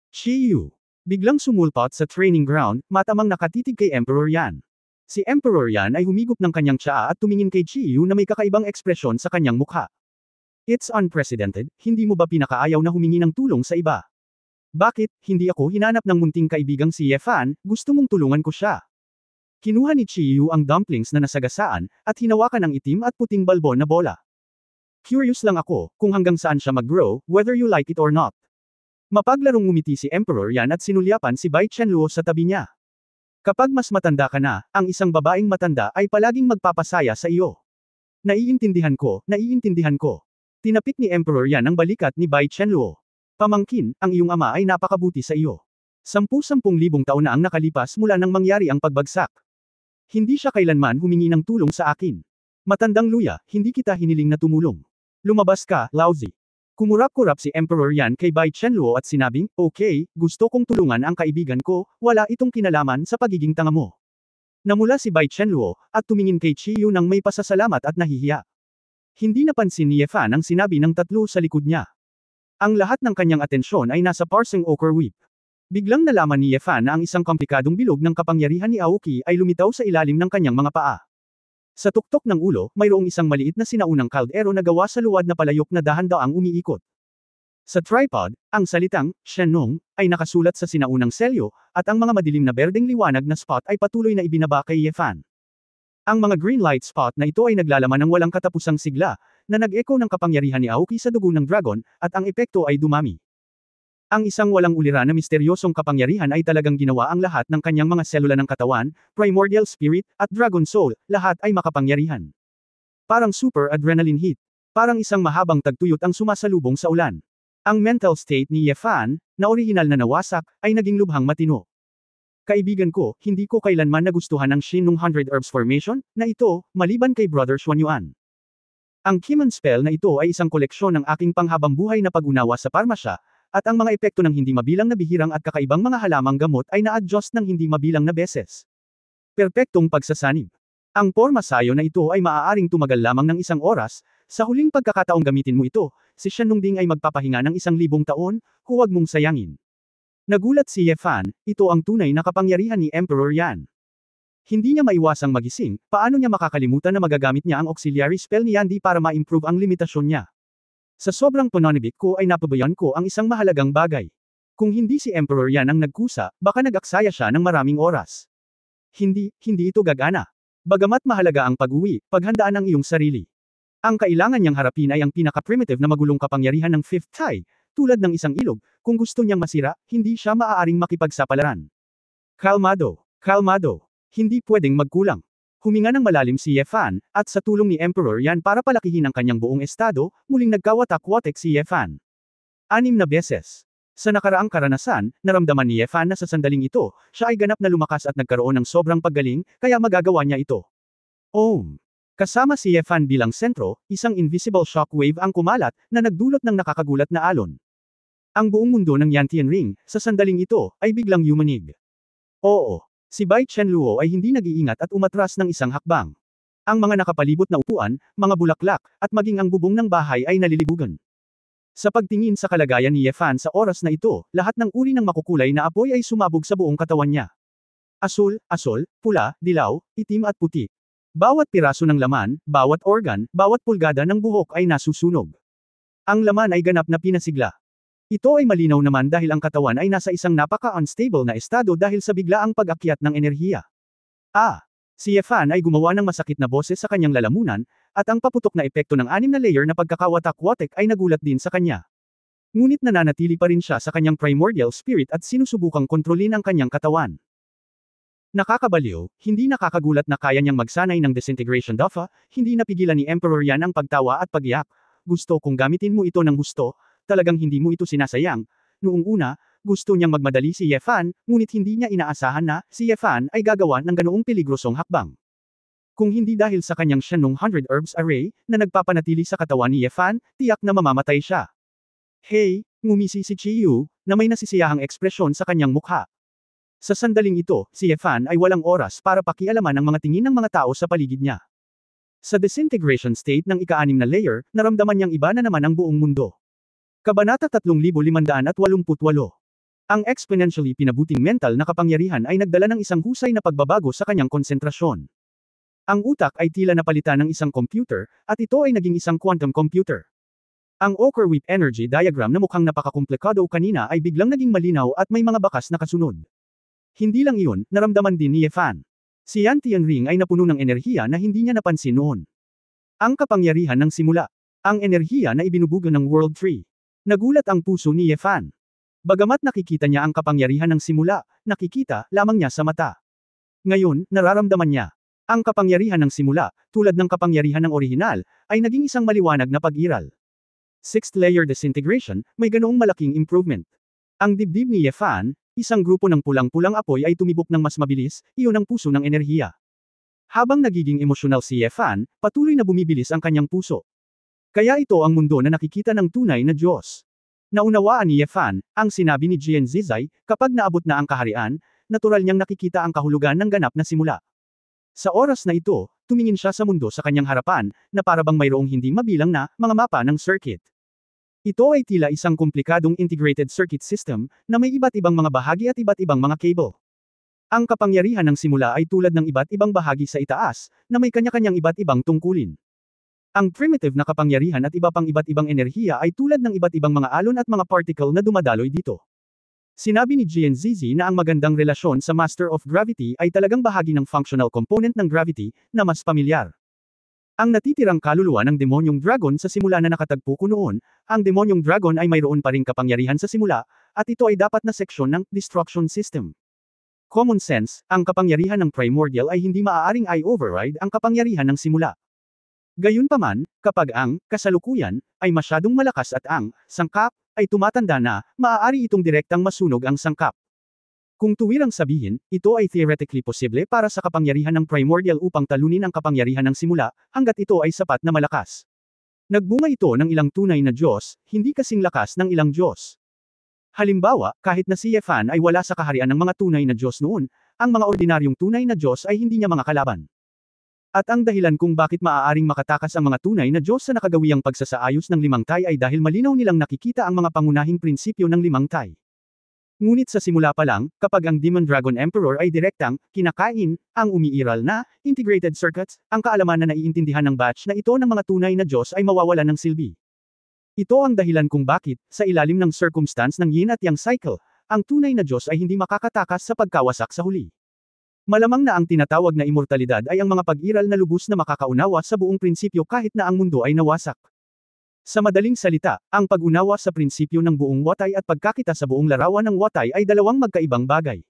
Chiyu. Biglang sumulpot sa training ground, matamang nakatitig kay Emperor Yan. Si Emperor Yan ay humigop ng kanyang tsaa at tumingin kay Chiyu na may kakaibang ekspresyon sa kanyang mukha. It's unprecedented, hindi mo ba pinakaayaw na humingi ng tulong sa iba? Bakit, hindi ako hinanap ng munting kaibigang si Yefan, gusto mong tulungan ko siya? Kinuha ni Chiyu ang dumplings na nasagasaan, at hinawakan ang itim at puting balbon na bola. Curious lang ako, kung hanggang saan siya mag-grow, whether you like it or not. Mapaglarong ngumiti si Emperor Yan at sinulyapan si Bai Chenluo sa tabi niya. Kapag mas matanda ka na, ang isang babaeng matanda ay palaging magpapasaya sa iyo. Naiintindihan ko, naiintindihan ko. Tinapik ni Emperor Yan ang balikat ni Bai Chenluo. Pamangkin, ang iyong ama ay napakabuti sa iyo. 10,000 taon na ang nakalipas mula nang mangyari ang pagbagsak. Hindi siya kailanman humingi ng tulong sa akin. Matandang luya, hindi kita hiniling na tumulong. Lumabas ka, lousy. Kumurap-kurap si Emperor Yan kay Bai Chenluo at sinabing, okay, gusto kong tulungan ang kaibigan ko, wala itong kinalaman sa pagiging tanga mo. Namula si Bai Chenluo, at tumingin kay Chiyu nang may pasasalamat at nahihiya. Hindi napansin ni Yefan ang sinabi ng tatlo sa likod niya. Ang lahat ng kanyang atensyon ay nasa parsing Ochre Whip. Biglang nalaman ni Yefan na ang isang komplikadong bilog ng kapangyarihan ni Aoki ay lumitaw sa ilalim ng kanyang mga paa. Sa tuktok ng ulo, mayroong isang maliit na sinaunang kaldero na gawa sa luwad na palayok na dahan-daang umiikot. Sa tripod, ang salitang, Shenong, ay nakasulat sa sinaunang selyo, at ang mga madilim na berdeng liwanag na spot ay patuloy na ibinaba kay Yefan. Ang mga green light spot na ito ay naglalaman ng walang katapusang sigla, na nag-echo ng kapangyarihan ni Aoki sa dugo ng dragon, at ang epekto ay dumami. Ang isang walang ulira na misteryosong kapangyarihan ay talagang ginawa ang lahat ng kanyang mga selula ng katawan, primordial spirit, at dragon soul, lahat ay makapangyarihan. Parang super adrenaline hit. Parang isang mahabang tagtuyot ang sumasalubong sa ulan. Ang mental state ni Yefan, na orihinal na nawasak, ay naging lubhang matino. Kaibigan ko, hindi ko kailanman nagustuhan ang Shin nung 100 Herbs Formation, na ito, maliban kay Brother Xuanyuan. Ang Kimon spell na ito ay isang koleksyon ng aking panghabambuhay na pag-unawa sa parmasya, at ang mga epekto ng hindi mabilang na bihirang at kakaibang mga halamang gamot ay na-adjust ng hindi mabilang na beses. Perpektong pagsasanib. Ang porma sayo na ito ay maaaring tumagal lamang ng 1 oras, sa huling pagkakataong gamitin mo ito, si Shenlongding ay magpapahinga ng 1,000 taon, huwag mong sayangin. Nagulat si Yefan, ito ang tunay na kapangyarihan ni Emperor Yan. Hindi niya maiwasang magising, paano niya makakalimutan na magagamit niya ang auxiliary spell ni Yandy para ma-improve ang limitasyon niya. Sa sobrang pananibik ko ay napabayan ko ang isang mahalagang bagay. Kung hindi si Emperor Yan ang nagkusa, baka nag-aksaya siya ng maraming oras. Hindi ito gagana. Bagamat mahalaga ang pag-uwi, paghandaan ang iyong sarili. Ang kailangan niyang harapin ay ang pinaka-primitive na magulong kapangyarihan ng Fifth Tai, tulad ng isang ilog, kung gusto niyang masira, hindi siya maaaring makipagsapalaran. Kalmado. Hindi pwedeng magkulang. Huminga ng malalim si Yefan, at sa tulong ni Emperor Yan para palakihin ang kanyang buong estado, muling nagkawatak-watek si Yefan. 6 na beses. Sa nakaraang karanasan, naramdaman ni Yefan na sa sandaling ito, siya ay ganap na lumakas at nagkaroon ng sobrang paggaling, kaya magagawa niya ito. Om. Kasama si Yefan bilang sentro, isang invisible shockwave ang kumalat na nagdulot ng nakakagulat na alon. Ang buong mundo ng Yantian Ring, sa sandaling ito, ay biglang yumanig. Oo, si Bai Chenluo ay hindi nag-iingat at umatras ng isang hakbang. Ang mga nakapalibot na upuan, mga bulaklak, at maging ang bubong ng bahay ay nalilibugan. Sa pagtingin sa kalagayan ni Yefan sa oras na ito, lahat ng uri ng makukulay na apoy ay sumabog sa buong katawan niya. Asul, pula, dilaw, itim at puti. Bawat piraso ng laman, bawat organ, bawat pulgada ng buhok ay nasusunog. Ang laman ay ganap na pinasigla. Ito ay malinaw naman dahil ang katawan ay nasa isang napaka-unstable na estado dahil sa biglaang pag-akyat ng enerhiya. Si Yefan ay gumawa ng masakit na boses sa kanyang lalamunan, at ang paputok na epekto ng 6 na layer na pagkakawatak-watek ay nagulat din sa kanya. Ngunit nananatili pa rin siya sa kanyang primordial spirit at sinusubukang kontrolin ang kanyang katawan. Nakakabaliw, hindi nakakagulat na kaya niyang magsanay ng disintegration duffa, hindi napigilan ni Emperor Yan ang pagtawa at pag-iyak. Gusto kong gamitin mo ito ng husto, talagang hindi mo ito sinasayang. Noong una, gusto niyang magmadali si Yefan, ngunit hindi niya inaasahan na si Yefan ay gagawa ng ganoong peligrosong hakbang. Kung hindi dahil sa kanyang Shenlong 100 Herbs Array, na nagpapanatili sa katawan ni Yefan, tiyak na mamamatay siya. Hey, ngumisi si Chiyu, na may nasisiyahang ekspresyon sa kanyang mukha. Sa sandaling ito, si Yefan ay walang oras para pakialaman ang mga tingin ng mga tao sa paligid niya. Sa disintegration state ng ika-6 na layer, naramdaman niyang iba na naman ang buong mundo. Kabanata 3588. Ang exponentially pinabuting mental na kapangyarihan ay nagdala ng isang husay na pagbabago sa kanyang konsentrasyon. Ang utak ay tila napalitan ng isang computer, at ito ay naging isang quantum computer. Ang Okerwip energy diagram na mukhang napakakomplikado kanina ay biglang naging malinaw at may mga bakas na kasunod. Hindi lang iyon, naramdaman din ni Yefan. Si Yantian Ring ay napuno ng enerhiya na hindi niya napansin noon. Ang kapangyarihan ng simula. Ang enerhiya na ibinubuga ng World Tree. Nagulat ang puso ni Yefan. Bagamat nakikita niya ang kapangyarihan ng simula, nakikita lamang niya sa mata. Ngayon, nararamdaman niya. Ang kapangyarihan ng simula, tulad ng kapangyarihan ng orihinal, ay naging isang maliwanag na pag-iral. Sixth layer disintegration, may ganoong malaking improvement. Ang dibdib ni Yefan, isang grupo ng pulang-pulang apoy ay tumibok ng mas mabilis, iyon ang puso ng enerhiya. Habang nagiging emosyonal si Yefan, patuloy na bumibilis ang kanyang puso. Kaya ito ang mundo na nakikita ng tunay na Diyos. Naunawaan ni Yefan, ang sinabi ni Jian Zizai, kapag naabot na ang kaharian, natural niyang nakikita ang kahulugan ng ganap na simula. Sa oras na ito, tumingin siya sa mundo sa kanyang harapan, na parabang mayroong hindi mabilang na mga mapa ng circuit. Ito ay tila isang komplikadong integrated circuit system, na may iba't ibang mga bahagi at iba't ibang mga cable. Ang kapangyarihan ng simula ay tulad ng iba't ibang bahagi sa itaas, na may kanya-kanyang iba't ibang tungkulin. Ang primitive na kapangyarihan at iba pang iba't ibang enerhiya ay tulad ng iba't ibang mga alon at mga particle na dumadaloy dito. Sinabi ni Jian Zizi na ang magandang relasyon sa Master of Gravity ay talagang bahagi ng functional component ng gravity, na mas pamilyar. Ang natitirang kaluluwa ng demonyong dragon sa simula na nakatagpo ko noon, ang demonyong dragon ay mayroon pa ring kapangyarihan sa simula, at ito ay dapat na seksyon ng destruction system. Common sense, ang kapangyarihan ng primordial ay hindi maaaring i-override ang kapangyarihan ng simula. Gayunpaman, kapag ang kasalukuyan ay masyadong malakas at ang sangkap ay tumatanda na, maaari itong direktang masunog ang sangkap. Kung tuwirang sabihin, ito ay theoretically posible para sa kapangyarihan ng primordial upang talunin ang kapangyarihan ng simula, hanggat ito ay sapat na malakas. Nagbunga ito ng ilang tunay na Diyos, hindi kasing lakas ng ilang Diyos. Halimbawa, kahit na si Yefan ay wala sa kaharian ng mga tunay na Diyos noon, ang mga ordinaryong tunay na Diyos ay hindi niya mga kalaban. At ang dahilan kung bakit maaaring makatakas ang mga tunay na Diyos sa nakagawiyang pagsasaayos ng limang tay ay dahil malinaw nilang nakikita ang mga pangunahing prinsipyo ng limang tay. Ngunit sa simula pa lang, kapag ang Demon Dragon Emperor ay direktang, kinakain, ang umiiral na, integrated circuits, ang kaalaman na naiintindihan ng batch na ito ng mga tunay na Diyos ay mawawalan ng silbi. Ito ang dahilan kung bakit, sa ilalim ng circumstance ng yin at yang cycle, ang tunay na Diyos ay hindi makakatakas sa pagkawasak sa huli. Malamang na ang tinatawag na immortalidad ay ang mga pag-iral na lubos na makakaunawa sa buong prinsipyo kahit na ang mundo ay nawasak. Sa madaling salita, ang pag-unawa sa prinsipyo ng buong watay at pagkakita sa buong larawan ng watay ay dalawang magkaibang bagay.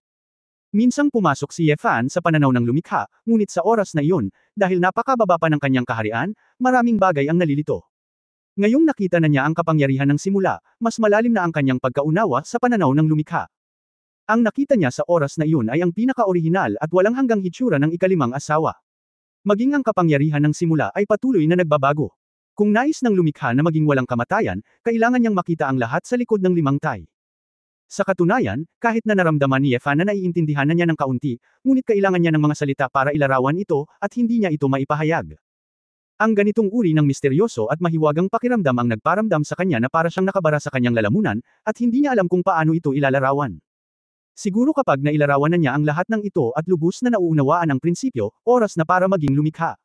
Minsang pumasok si Yefan sa pananaw ng lumikha, ngunit sa oras na iyon, dahil napakababa pa ng kanyang kaharian, maraming bagay ang nalilito. Ngayong nakita na niya ang kapangyarihan ng simula, mas malalim na ang kanyang pagkaunawa sa pananaw ng lumikha. Ang nakita niya sa oras na iyon ay ang pinaka-orihinal at walang hanggang hitsura ng ikalimang asawa. Maging ang kapangyarihan ng simula ay patuloy na nagbabago. Kung nais ng lumikha na maging walang kamatayan, kailangan niyang makita ang lahat sa likod ng limang tay. Sa katunayan, kahit na naramdaman ni Yefan na naiintindihan na niya ng kaunti, ngunit kailangan niya ng mga salita para ilarawan ito, at hindi niya ito maipahayag. Ang ganitong uri ng misteryoso at mahiwagang pakiramdam ang nagparamdam sa kanya na para siyang nakabara sa kanyang lalamunan, at hindi niya alam kung paano ito ilalarawan. Siguro kapag nailarawan na niya ang lahat ng ito at lubos na nauunawaan ang prinsipyo, oras na para maging lumikha.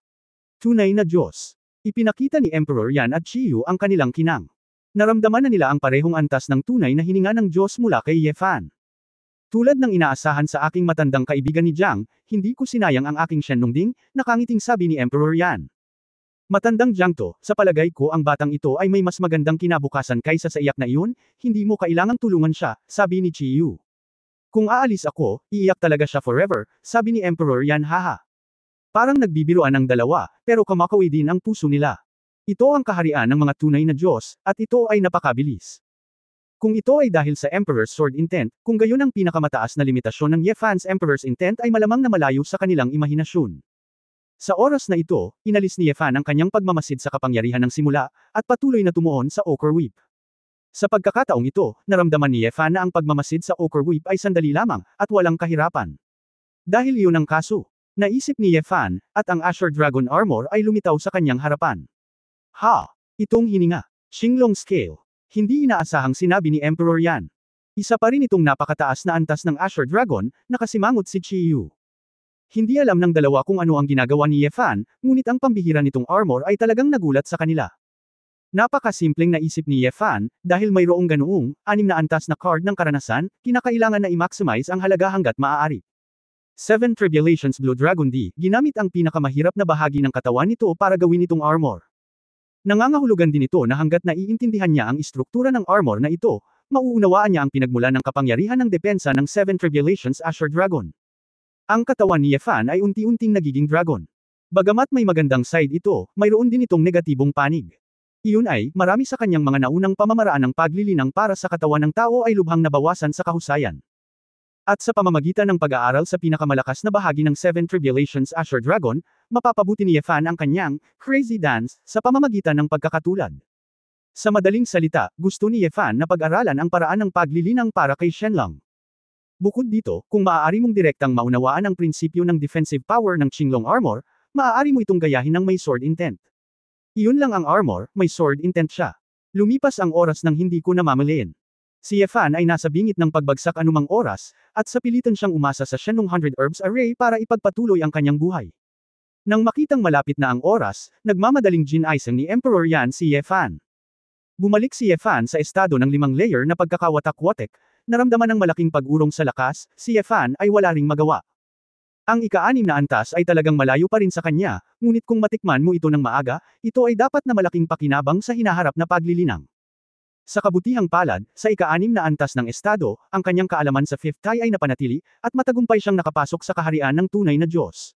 Tunay na Diyos. Ipinakita ni Emperor Yan at Chiyu ang kanilang kinang. Naramdaman na nila ang parehong antas ng tunay na hininga ng Diyos mula kay Yefan. Tulad ng inaasahan sa aking matandang kaibigan ni Jiang, hindi ko sinayang ang aking Shenlongding, nakangiting sabi ni Emperor Yan. Matandang Jiang to, sa palagay ko ang batang ito ay may mas magandang kinabukasan kaysa sa iyak na iyon, hindi mo kailangang tulungan siya, sabi ni Chiyu. Kung aalis ako, iiyak talaga siya forever, sabi ni Emperor Yan haha. Parang nagbibiruan ang dalawa, pero kumakawi din ang puso nila. Ito ang kaharian ng mga tunay na Diyos, at ito ay napakabilis. Kung ito ay dahil sa Emperor's Sword Intent, kung gayon ang pinakamataas na limitasyon ng Yefan's Emperor's Intent ay malamang na malayo sa kanilang imahinasyon. Sa oras na ito, inalis ni Yefan ang kanyang pagmamasid sa kapangyarihan ng simula, at patuloy na tumuon sa Ochre Whip. Sa pagkakataong ito, naramdaman ni Yefan na ang pagmamasid sa Ochre Whip ay sandali lamang, at walang kahirapan. Dahil iyon ang kaso. Naisip ni Yefan, at ang Azure Dragon Armor ay lumitaw sa kanyang harapan. Ha! Itong hininga. Xinglong Scale. Hindi inaasahang sinabi ni Emperor Yan. Isa pa rin itong napakataas na antas ng Azure Dragon, nakasimangot si Chiyu. Hindi alam ng dalawa kung ano ang ginagawa ni Yefan, ngunit ang pambihira nitong armor ay talagang nagulat sa kanila. Napakasimpleng naisip ni Yefan, dahil mayroong ganoong, 6 na antas na card ng karanasan, kinakailangan na i-maximize ang halaga hanggat maaari. 7 Tribulations Blue Dragon D, ginamit ang pinakamahirap na bahagi ng katawan nito para gawin itong armor. Nangangahulugan din ito na hanggat naiintindihan niya ang istruktura ng armor na ito, mauunawaan niya ang pinagmulan ng kapangyarihan ng depensa ng 7 Tribulations Azure Dragon. Ang katawan ni Yefan ay unti-unting nagiging dragon. Bagamat may magandang side ito, mayroon din itong negatibong panig. Iyon ay, marami sa kanyang mga naunang pamamaraan ng paglilinang para sa katawan ng tao ay lubhang nabawasan sa kahusayan. At sa pamamagitan ng pag-aaral sa pinakamalakas na bahagi ng 7 Tribulations Azure Dragon, mapapabuti ni Yefan ang kanyang Crazy Dance sa pamamagitan ng pagkakatulad. Sa madaling salita, gusto ni Yefan na pag-aralan ang paraan ng paglilinang para kay Shenlong. Bukod dito, kung maaari mong direktang maunawaan ang prinsipyo ng defensive power ng Xinglong Armor, maaari mo itong gayahin ng may sword intent. Iyon lang ang armor, may sword intent siya. Lumipas ang oras nang hindi ko namamalayan. Si Yefan ay nasa bingit ng pagbagsak anumang oras, at sa pilitan siyang umasa sa Shenlong 100 Herbs Array para ipagpatuloy ang kanyang buhay. Nang makitang malapit na ang oras, nagmamadaling ginaisang ni Emperor Yan si Yefan. Bumalik si Yefan sa estado ng 5 layer na pagkakawatak-watek, naramdaman ng malaking pag-urong sa lakas, si Yefan ay wala ring magawa. Ang ika-6 na antas ay talagang malayo pa rin sa kanya, ngunit kung matikman mo ito ng maaga, ito ay dapat na malaking pakinabang sa hinaharap na paglilinang. Sa kabutihang palad, sa ika-6 na antas ng estado, ang kanyang kaalaman sa 5th tie ay napanatili, at matagumpay siyang nakapasok sa kaharian ng tunay na Diyos.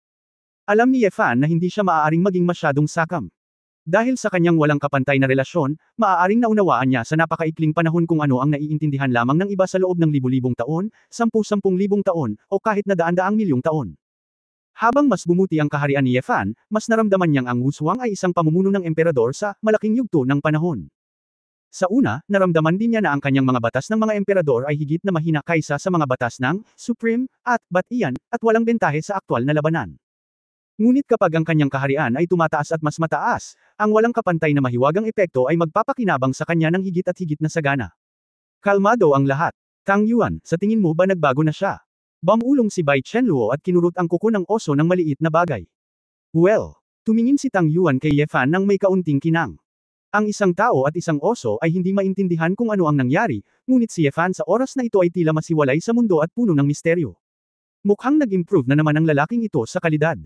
Alam ni Yefan na hindi siya maaaring maging masyadong sakam. Dahil sa kanyang walang kapantay na relasyon, maaaring naunawaan niya sa napakaikling panahon kung ano ang naiintindihan lamang ng iba sa loob ng libu-libong taon, 10,000 taon, o kahit na daan-daang milyong taon. Habang mas bumuti ang kaharian ni Yefan, mas naramdaman niyang ang Wushuang ay isang pamumuno ng emperador sa malaking yugto ng panahon. Sa una, naramdaman din niya na ang kanyang mga batas ng mga emperador ay higit na mahina kaysa sa mga batas ng Supreme at Batian, at walang bentahe sa aktwal na labanan. Ngunit kapag ang kanyang kaharian ay tumataas at mas mataas, ang walang kapantay na mahiwagang epekto ay magpapakinabang sa kanya ng higit at higit na sagana. Kalmado ang lahat. Tang Yuan, sa tingin mo ba nagbago na siya? Bumulong si Bai Chenluo at kinurot ang kuko ng oso ng maliit na bagay. Well, tumingin si Tang Yuan kay Yefan nang may kaunting kinang. Ang isang tao at isang oso ay hindi maintindihan kung ano ang nangyari, ngunit si Yefan sa oras na ito ay tila masiwalay sa mundo at puno ng misteryo. Mukhang nag-improve na naman ang lalaking ito sa kalidad.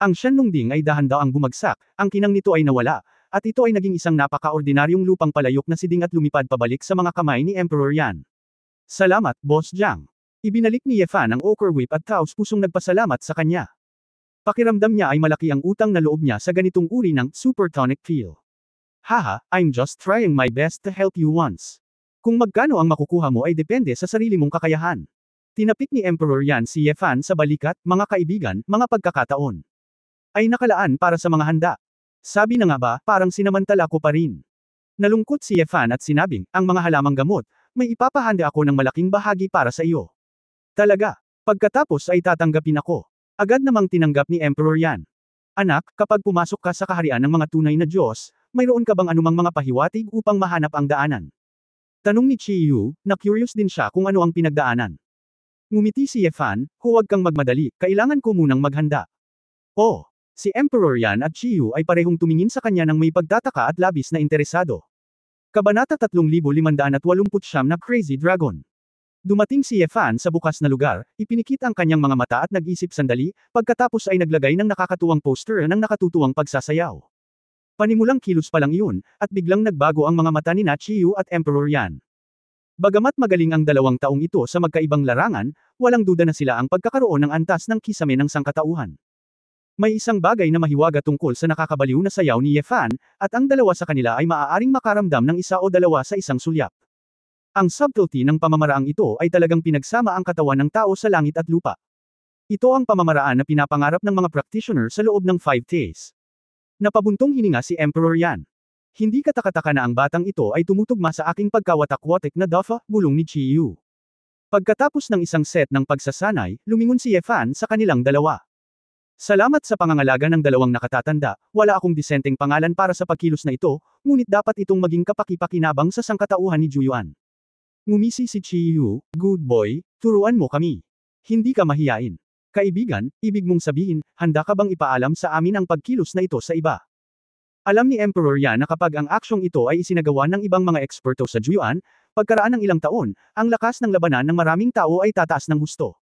Ang Shenlongding ay dahan-daang bumagsak, ang kinang nito ay nawala, at ito ay naging isang napaka-ordinaryong lupang palayok na siding at lumipad pabalik sa mga kamay ni Emperor Yan. Salamat, Boss Jiang. Ibinalik ni Yefan ang Ochre Whip at taos pusong nagpasalamat sa kanya. Pakiramdam niya ay malaki ang utang na loob niya sa ganitong uri ng supertonic feel. Haha, I'm just trying my best to help you once. Kung magkano ang makukuha mo ay depende sa sarili mong kakayahan. Tinapik ni Emperor Yan si Yefan sa balikat, mga kaibigan, mga pagkakataon. ay nakalaan para sa mga handa. Sabi na nga ba, parang sinamantala ko pa rin. Nalungkot si Yefan at sinabing, ang mga halamang gamot, may ipapahanda ako ng malaking bahagi para sa iyo. Talaga. Pagkatapos ay tatanggapin ako. Agad namang tinanggap ni Emperor Yan. Anak, kapag pumasok ka sa kaharian ng mga tunay na Diyos, mayroon ka bang anumang mga pahiwatig upang mahanap ang daanan? Tanong ni Chi Yu, na curious din siya kung ano ang pinagdaanan. Ngumiti si Yefan, huwag kang magmadali, kailangan ko munang maghanda. Oh, si Emperor Yan at Chi Yu ay parehong tumingin sa kanya ng may pagtataka at labis na interesado. Kabanata 3589 na Crazy Dragon. Dumating si Yefan sa bukas na lugar, ipinikit ang kanyang mga mata at nag-isip sandali, pagkatapos ay naglagay ng nakakatuwang poster ng nakatutuwang pagsasayaw. Panimulang kilos pa lang iyon, at biglang nagbago ang mga mata ni Chi Yu at Emperor Yan. Bagamat magaling ang 2 taong ito sa magkaibang larangan, walang duda na sila ang pagkakaroon ng antas ng kisame ng sangkatauhan. May isang bagay na mahiwaga tungkol sa nakakabaliw na sayaw ni Yefan, at ang dalawa sa kanila ay maaaring makaramdam ng isa o dalawa sa isang sulyap. Ang subtlety ng pamamaraang ito ay talagang pinagsama ang katawan ng tao sa langit at lupa. Ito ang pamamaraan na pinapangarap ng mga practitioner sa loob ng 5 days. Napabuntong hininga si Emperor Yan. Hindi katakataka na ang batang ito ay tumutugma sa aking pagkawatak-watik na dafa, bulong ni Chi Yu. Pagkatapos ng isang set ng pagsasanay, lumingon si Yefan sa kanilang dalawa. Salamat sa pangangalaga ng 2 nakatatanda, wala akong disenteng pangalan para sa pagkilos na ito, ngunit dapat itong maging kapaki-pakinabang sa sangkatauhan ni Juyuan. Ngumisi si Chi Yu, good boy, turuan mo kami. Hindi ka mahiyain. Kaibigan, ibig mong sabihin, handa ka bang ipaalam sa amin ang pagkilos na ito sa iba? Alam ni Emperor Yan na kapag ang aksyong ito ay isinagawa ng ibang mga eksperto sa Juyuan, pagkaraan ng ilang taon, ang lakas ng labanan ng maraming tao ay tataas ng husto.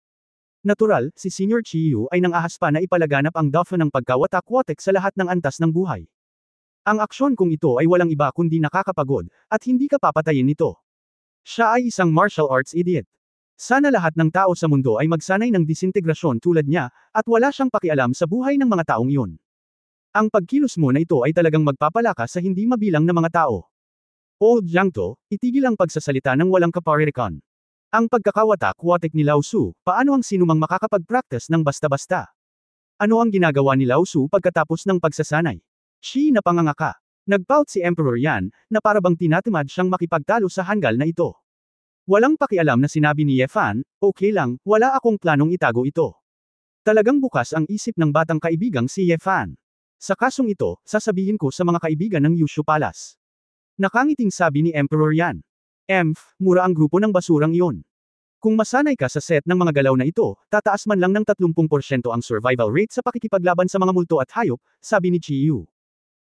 Natural, si Senior Chi Yu ay nang-ahas pa na ipalaganap ang dafa ng pagkawatak-watak sa lahat ng antas ng buhay. Ang aksyon kung ito ay walang iba kundi nakakapagod, at hindi ka papatayin nito. Siya ay isang martial arts idiot. Sana lahat ng tao sa mundo ay magsanay ng disintegrasyon tulad niya, at wala siyang pakialam sa buhay ng mga taong iyon. Ang pagkilos mo na ito ay talagang magpapalakas sa hindi mabilang na mga tao. Old Jiangto, itigil ang pagsasalita ng walang kaparirikan. Ang pagkakawatak-watak ni Lao Su, paano ang sinumang makakapag-practice ng basta-basta? Ano ang ginagawa ni Lao Su pagkatapos ng pagsasanay? Shi na pangangaka. Nagpout si Emperor Yan, na parabang tinatamad siyang makipagtalo sa hanggal na ito. Walang pakialam na sinabi ni Yefan, okay lang, wala akong planong itago ito. Talagang bukas ang isip ng batang kaibigang si Yefan. Sa kasong ito, sasabihin ko sa mga kaibigan ng Yushu Palace. Nakangiting sabi ni Emperor Yan. Mura ang grupo ng basurang iyon. Kung masanay ka sa set ng mga galaw na ito, tataas man lang ng 30% ang survival rate sa pakikipaglaban sa mga multo at hayop, sabi ni Chi Yu.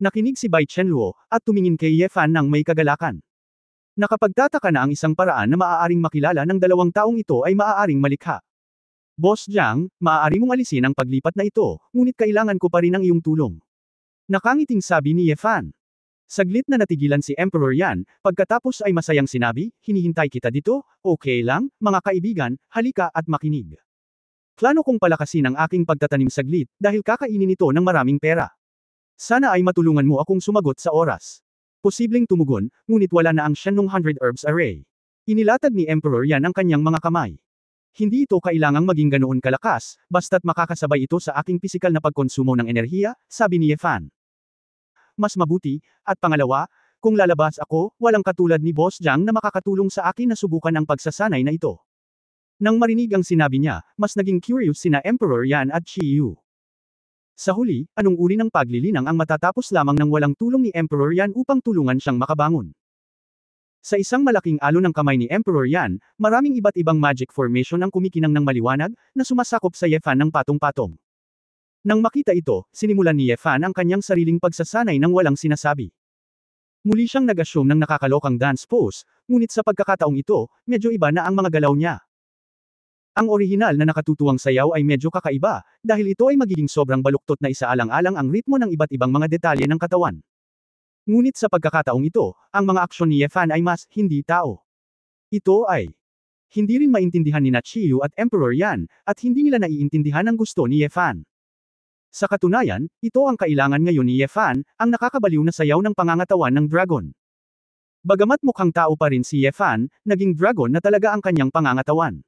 Nakinig si Bai Chenluo, at tumingin kay Yefan ng may kagalakan. Nakapagtataka na ang isang paraan na maaaring makilala ng 2 taong ito ay maaaring malikha. Boss Jiang, maaari mong alisin ang paglipat na ito, ngunit kailangan ko pa rin ang iyong tulong. Nakangiting sabi ni Yefan. Saglit na natigilan si Emperor Yan, pagkatapos ay masayang sinabi, hinihintay kita dito, okay lang, mga kaibigan, halika at makinig. Plano kong palakasin ang aking pagtatanim saglit, dahil kakainin ito ng maraming pera. Sana ay matulungan mo akong sumagot sa oras. Posibleng tumugon, ngunit wala na ang Shenlong 100 Herbs Array. Inilatag ni Emperor Yan ang kanyang mga kamay. Hindi ito kailangang maging ganoon kalakas, basta't makakasabay ito sa aking pisikal na pagkonsumo ng enerhiya, sabi ni Yefan. Mas mabuti, at pangalawa, kung lalabas ako, walang katulad ni Boss Jiang na makakatulong sa akin na subukan ang pagsasanay na ito. Nang marinig ang sinabi niya, mas naging curious sina Emperor Yan at Chi Yu. Sa huli, anong uri ng paglilinang ang matatapos lamang ng walang tulong ni Emperor Yan upang tulungan siyang makabangon? Sa isang malaking alon ng kamay ni Emperor Yan, maraming iba't ibang magic formation ang kumikinang ng maliwanag, na sumasakop sa Yefan ng patong-patong. Nang makita ito, sinimulan ni Yefan ang kanyang sariling pagsasanay ng walang sinasabi. Muli siyang nag-assume ng nakakalokang dance pose, ngunit sa pagkakataong ito, medyo iba na ang mga galaw niya. Ang orihinal na nakatutuwang sayaw ay medyo kakaiba, dahil ito ay magiging sobrang baluktot na isaalang-alang ang ritmo ng iba't ibang mga detalye ng katawan. Ngunit sa pagkakataong ito, ang mga aksyon ni Yefan ay mas hindi tao. Ito ay hindi rin maintindihan ni Chi Yu at Emperor Yan, at hindi nila naiintindihan ang gusto ni Yefan. Sa katunayan, ito ang kailangan ngayon ni Yefan, ang nakakabaliw na sayaw ng pangangatawan ng dragon. Bagamat mukhang tao pa rin si Yefan, naging dragon na talaga ang kanyang pangangatawan.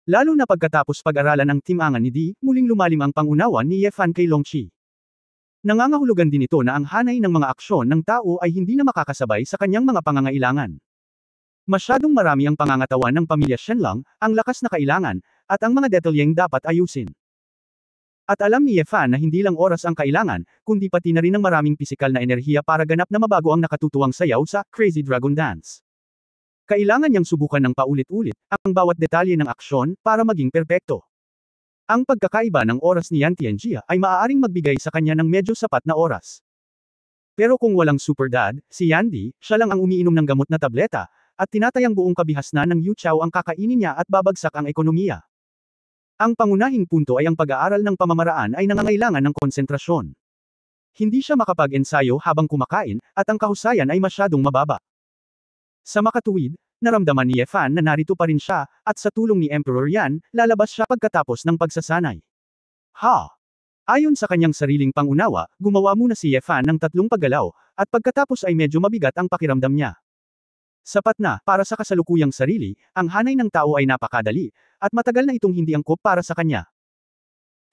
Lalo na pagkatapos pag-aralan ang timangan ni Di, muling lumalim ang pangunawa ni Ye Fan kay Long Chi. Nangangahulugan din ito na ang hanay ng mga aksyon ng tao ay hindi na makakasabay sa kanyang mga pangangailangan. Masyadong marami ang pangangatawan ng pamilya Shenlong, ang lakas na kailangan, at ang mga detalyeng dapat ayusin. At alam ni Ye Fan na hindi lang oras ang kailangan, kundi pati na rin ang maraming pisikal na enerhiya para ganap na mabago ang nakatutuwang sayaw sa Crazy Dragon Dance. Kailangan niyang subukan ng paulit-ulit ang bawat detalye ng aksyon para maging perpekto. Ang pagkakaiba ng oras ni Yan Tianjia ay maaaring magbigay sa kanya ng medyo sapat na oras. Pero kung walang super dad, si Yandy, siya lang ang umiinom ng gamot na tableta, at tinatayang buong kabihasnan ng Yu Chao ang kakainin niya at babagsak ang ekonomiya. Ang pangunahing punto ay ang pag-aaral ng pamamaraan ay nangangailangan ng konsentrasyon. Hindi siya makapag-ensayo habang kumakain, at ang kahusayan ay masyadong mababa. Sa makatuwid, naramdaman ni Ye Fan na narito pa rin siya, at sa tulong ni Emperor Yan, lalabas siya pagkatapos ng pagsasanay. Ayon sa kanyang sariling pangunawa, gumawa muna si Ye Fan ng 3 paggalaw, at pagkatapos ay medyo mabigat ang pakiramdam niya. Sapat na, para sa kasalukuyang sarili, ang hanay ng tao ay napakadali, at matagal na itong hindi angkop para sa kanya.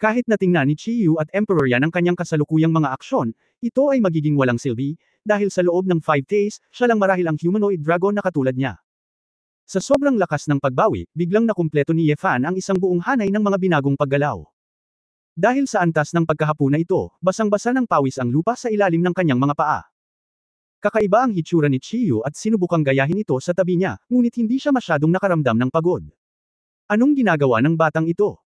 Kahit natingnan ni Chi Yu at Emperor Yan ang kanyang kasalukuyang mga aksyon, ito ay magiging walang silbi, dahil sa loob ng 5 days, siya lang marahil ang humanoid dragon na katulad niya. Sa sobrang lakas ng pagbawi, biglang nakumpleto ni Ye Fan ang isang buong hanay ng mga binagong paggalaw. Dahil sa antas ng pagkahapuna ito, basang-basa ng pawis ang lupa sa ilalim ng kanyang mga paa. Kakaiba ang hitsura ni Chi Yu at sinubukang gayahin ito sa tabi niya, ngunit hindi siya masyadong nakaramdam ng pagod. Anong ginagawa ng batang ito?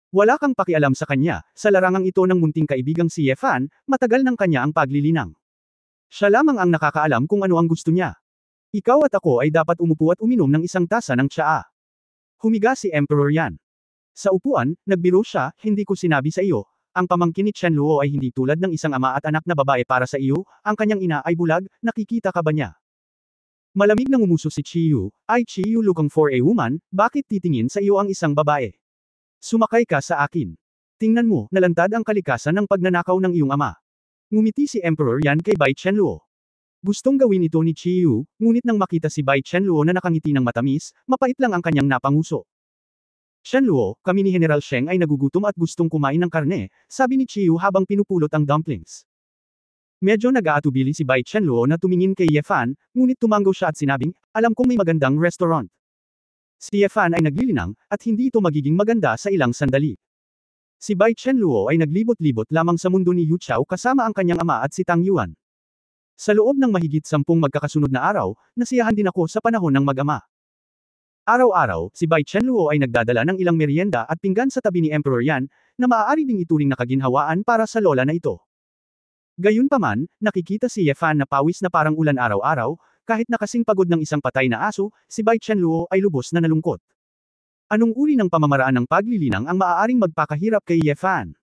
Wala kang pakialam sa kanya, sa larangang ito ng munting kaibigang si Ye Fan, matagal ng kanya ang paglilinang. Siya lamang ang nakakaalam kung ano ang gusto niya. Ikaw at ako ay dapat umupo at uminom ng isang tasa ng tsaa. Humiga si Emperor Yan. Sa upuan, nagbiro siya, hindi ko sinabi sa iyo, ang pamangkin ni Chen Luo ay hindi tulad ng isang ama at anak na babae para sa iyo, ang kanyang ina ay bulag, nakikita ka ba niya? Malamig nang umuso si Chi Yu, "Ay Chi Yu looking for a woman, bakit titingin sa iyo ang isang babae? Sumakay ka sa akin. Tingnan mo, nalantad ang kalikasan ng pagnanakaw ng iyong ama." Ngumiti si Emperor Yan kay Bai Chenluo. Gustong gawin ito ni Chi Yu, ngunit nang makita si Bai Chenluo na nakangiti ng matamis, mapait lang ang kanyang napanguso. "Chenluo, kami ni General Sheng ay nagugutom at gustong kumain ng karne," sabi ni Chi Yu habang pinupulot ang dumplings. Medyo nag-aatubili si Bai Chenluo na tumingin kay Ye Fan, ngunit tumango siya at sinabing, "Alam kong may magandang restaurant." Si Ye Fan ay naglilinang, at hindi ito magiging maganda sa ilang sandali. Si Bai Chenluo ay naglibot-libot lamang sa mundo ni Yu Chao kasama ang kanyang ama at si Tang Yuan. Sa loob ng mahigit 10 magkakasunod na araw, nasiyahan din ako sa panahon ng mag-ama. Araw-araw, si Bai Chenluo ay nagdadala ng ilang merienda at pinggan sa tabi ni Emperor Yan, na maaari ding ituring na kaginhawaan para sa lola na ito. Gayunpaman, nakikita si Ye Fan na pawis na parang ulan araw-araw, kahit na kasing pagod ng isang patay na aso, si Bai Chenluo ay lubos na nalungkot. Anong uri ng pamamaraan ng paglilinang ang maaaring magpakahirap kay Ye Fan?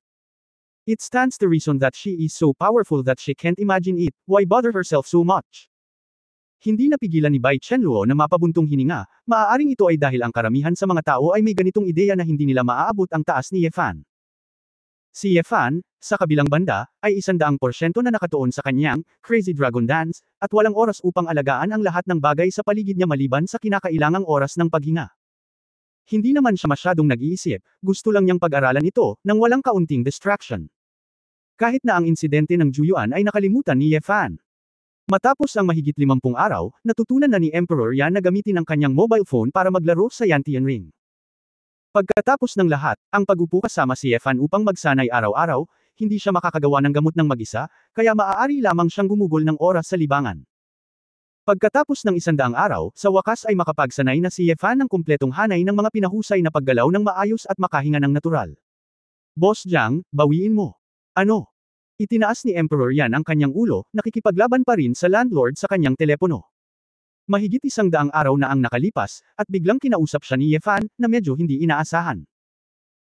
It stands to reason that she is so powerful that she can't imagine it, why bother herself so much? Hindi napigilan ni Bai Chenluo na mapabuntong hininga, maaaring ito ay dahil ang karamihan sa mga tao ay may ganitong ideya na hindi nila maaabot ang taas ni Ye Fan. Si Ye Fan, sa kabilang banda, ay 100% na nakatuon sa kanyang Crazy Dragon Dance, at walang oras upang alagaan ang lahat ng bagay sa paligid niya maliban sa kinakailangang oras ng paghinga. Hindi naman siya masyadong nag-iisip, gusto lang niyang pag-aralan ito, nang walang kaunting distraction. Kahit na ang insidente ng Juyuan ay nakalimutan ni Ye Fan. Matapos ang mahigit 50 araw, natutunan na ni Emperor Yan na gamitin ang kanyang mobile phone para maglaro sa Yantian Ring. Pagkatapos ng lahat, ang pag-upo kasama si Ye Fan upang magsanay araw-araw, hindi siya makakagawa ng gamot ng mag-isa, kaya maaari lamang siyang gumugol ng oras sa libangan. Pagkatapos ng 100 araw, sa wakas ay makapagsanay na si Ye Fan ng kumpletong hanay ng mga pinahusay na paggalaw ng maayos at makahinga ng natural. "Boss Jiang, bawiin mo." "Ano?" Itinaas ni Emperor Yan ang kanyang ulo, nakikipaglaban pa rin sa landlord sa kanyang telepono. Mahigit 100 araw na ang nakalipas, at biglang kinausap siya ni Ye Fan, na medyo hindi inaasahan.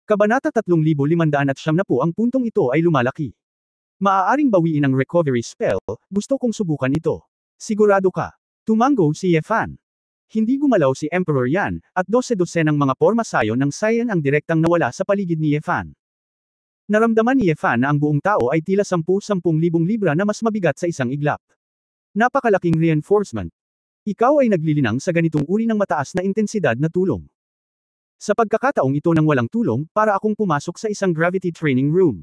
Kabanata 3570 ang puntong ito ay lumalaki. Maaaring bawiin ang recovery spell, gusto kong subukan ito. Sigurado ka? Tumango si Ye Fan. Hindi gumalaw si Emperor Yan, at 12 ng mga porma sayon ng Saiyan ang direktang nawala sa paligid ni Ye Fan. Naramdaman ni Ye Fan na ang buong tao ay tila 10,000 libra na mas mabigat sa isang iglap. Napakalaking reinforcement. Ikaw ay naglilinang sa ganitong uri ng mataas na intensidad na tulong. Sa pagkakataong ito nang walang tulong, para akong pumasok sa isang gravity training room.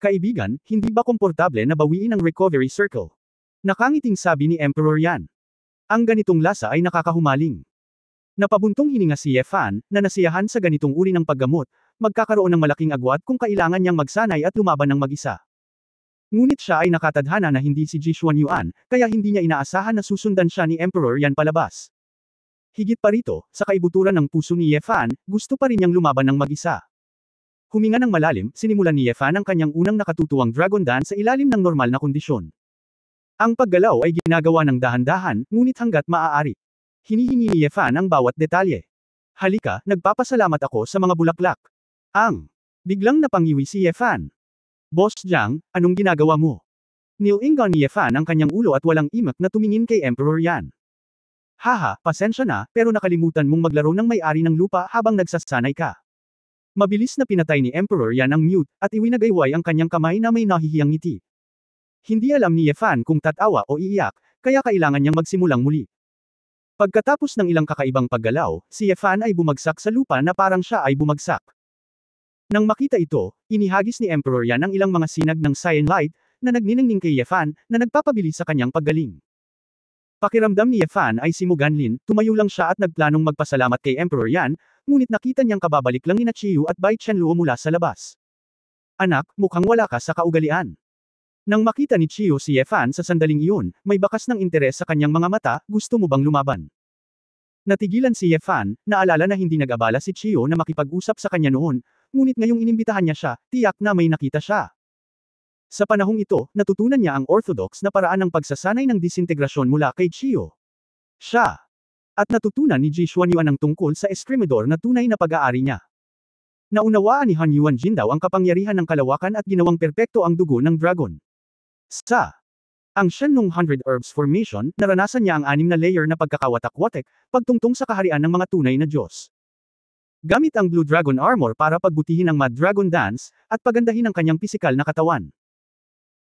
Kaibigan, hindi ba komportable na bawiin ang recovery circle? Nakangiting sabi ni Emperor Yan. Ang ganitong lasa ay nakakahumaling. Napabuntong hininga si Ye Fan, na nasiyahan sa ganitong uri ng paggamot, magkakaroon ng malaking agwat kung kailangan niyang magsanay at lumaban ng mag-isa. Ngunit siya ay nakatadhana na hindi si Ji Xuanyuan, kaya hindi niya inaasahan na susundan siya ni Emperor Yan palabas. Higit pa rito, sa kaibuturan ng puso ni Ye Fan, gusto pa rin niyang lumaban ng mag-isa. Huminga ng malalim, sinimulan ni Ye Fan ang kanyang unang nakatutuwang dragon dance sa ilalim ng normal na kondisyon. Ang paggalaw ay ginagawa ng dahan-dahan, ngunit hanggat maaari. Hinihingi ni Ye Fan ang bawat detalye. Halika, nagpapasalamat ako sa mga bulaklak. Biglang napangiwi si Ye Fan. Boss Jiang, anong ginagawa mo? Nilingon ni Ye Fan ang kanyang ulo at walang imak na tumingin kay Emperor Yan. Haha, pasensya na, pero nakalimutan mong maglaro ng may-ari ng lupa habang nagsasanay ka. Mabilis na pinatay ni Emperor Yan ang mute, at iwinagayway ang kanyang kamay na may nahihiyang ngiti. Hindi alam ni Ye Fan kung tatawa o iiyak, kaya kailangan niyang magsimulang muli. Pagkatapos ng ilang kakaibang paggalaw, si Ye Fan ay bumagsak sa lupa na parang siya ay bumagsak. Nang makita ito, inihagis ni Emperor Yan ang ilang mga sinag ng cyan light, na nagniningning kay Ye Fan, na nagpapabilis sa kanyang paggaling. Pakiramdam ni Ye Fan ay si Muganlin, tumayo lang siya at nagplanong magpasalamat kay Emperor Yan, ngunit nakita niyang kababalik lang ni Chiyu at Bai Chenluo mula sa labas. Anak, mukhang wala ka sa kaugalian. Nang makita ni Chiyu si Ye Fan sa sandaling iyon, may bakas ng interes sa kanyang mga mata, gusto mo bang lumaban? Natigilan si Ye Fan, naalala na hindi nag-abala si Chiyu na makipag-usap sa kanya noon, ngunit ngayong inimbitahan niya siya, tiyak na may nakita siya. Sa panahong ito, natutunan niya ang orthodox na paraan ng pagsasanay ng disintegrasyon mula kay Chiyu. Siya. At natutunan ni Ji Xuanyuan ang tungkol sa Eskremedor na tunay na pag-aari niya. Naunawaan ni Han Yuan Jindaw ang kapangyarihan ng kalawakan at ginawang perpekto ang dugo ng dragon. Ang Shenlong 100 Herbs Formation, naranasan niya ang 6 na layer na pagkakawatak-watek, pagtungtong sa kaharian ng mga tunay na Diyos. Gamit ang Blue Dragon Armor para pagbutihin ang Mad Dragon Dance, at pagandahin ang kanyang pisikal na katawan.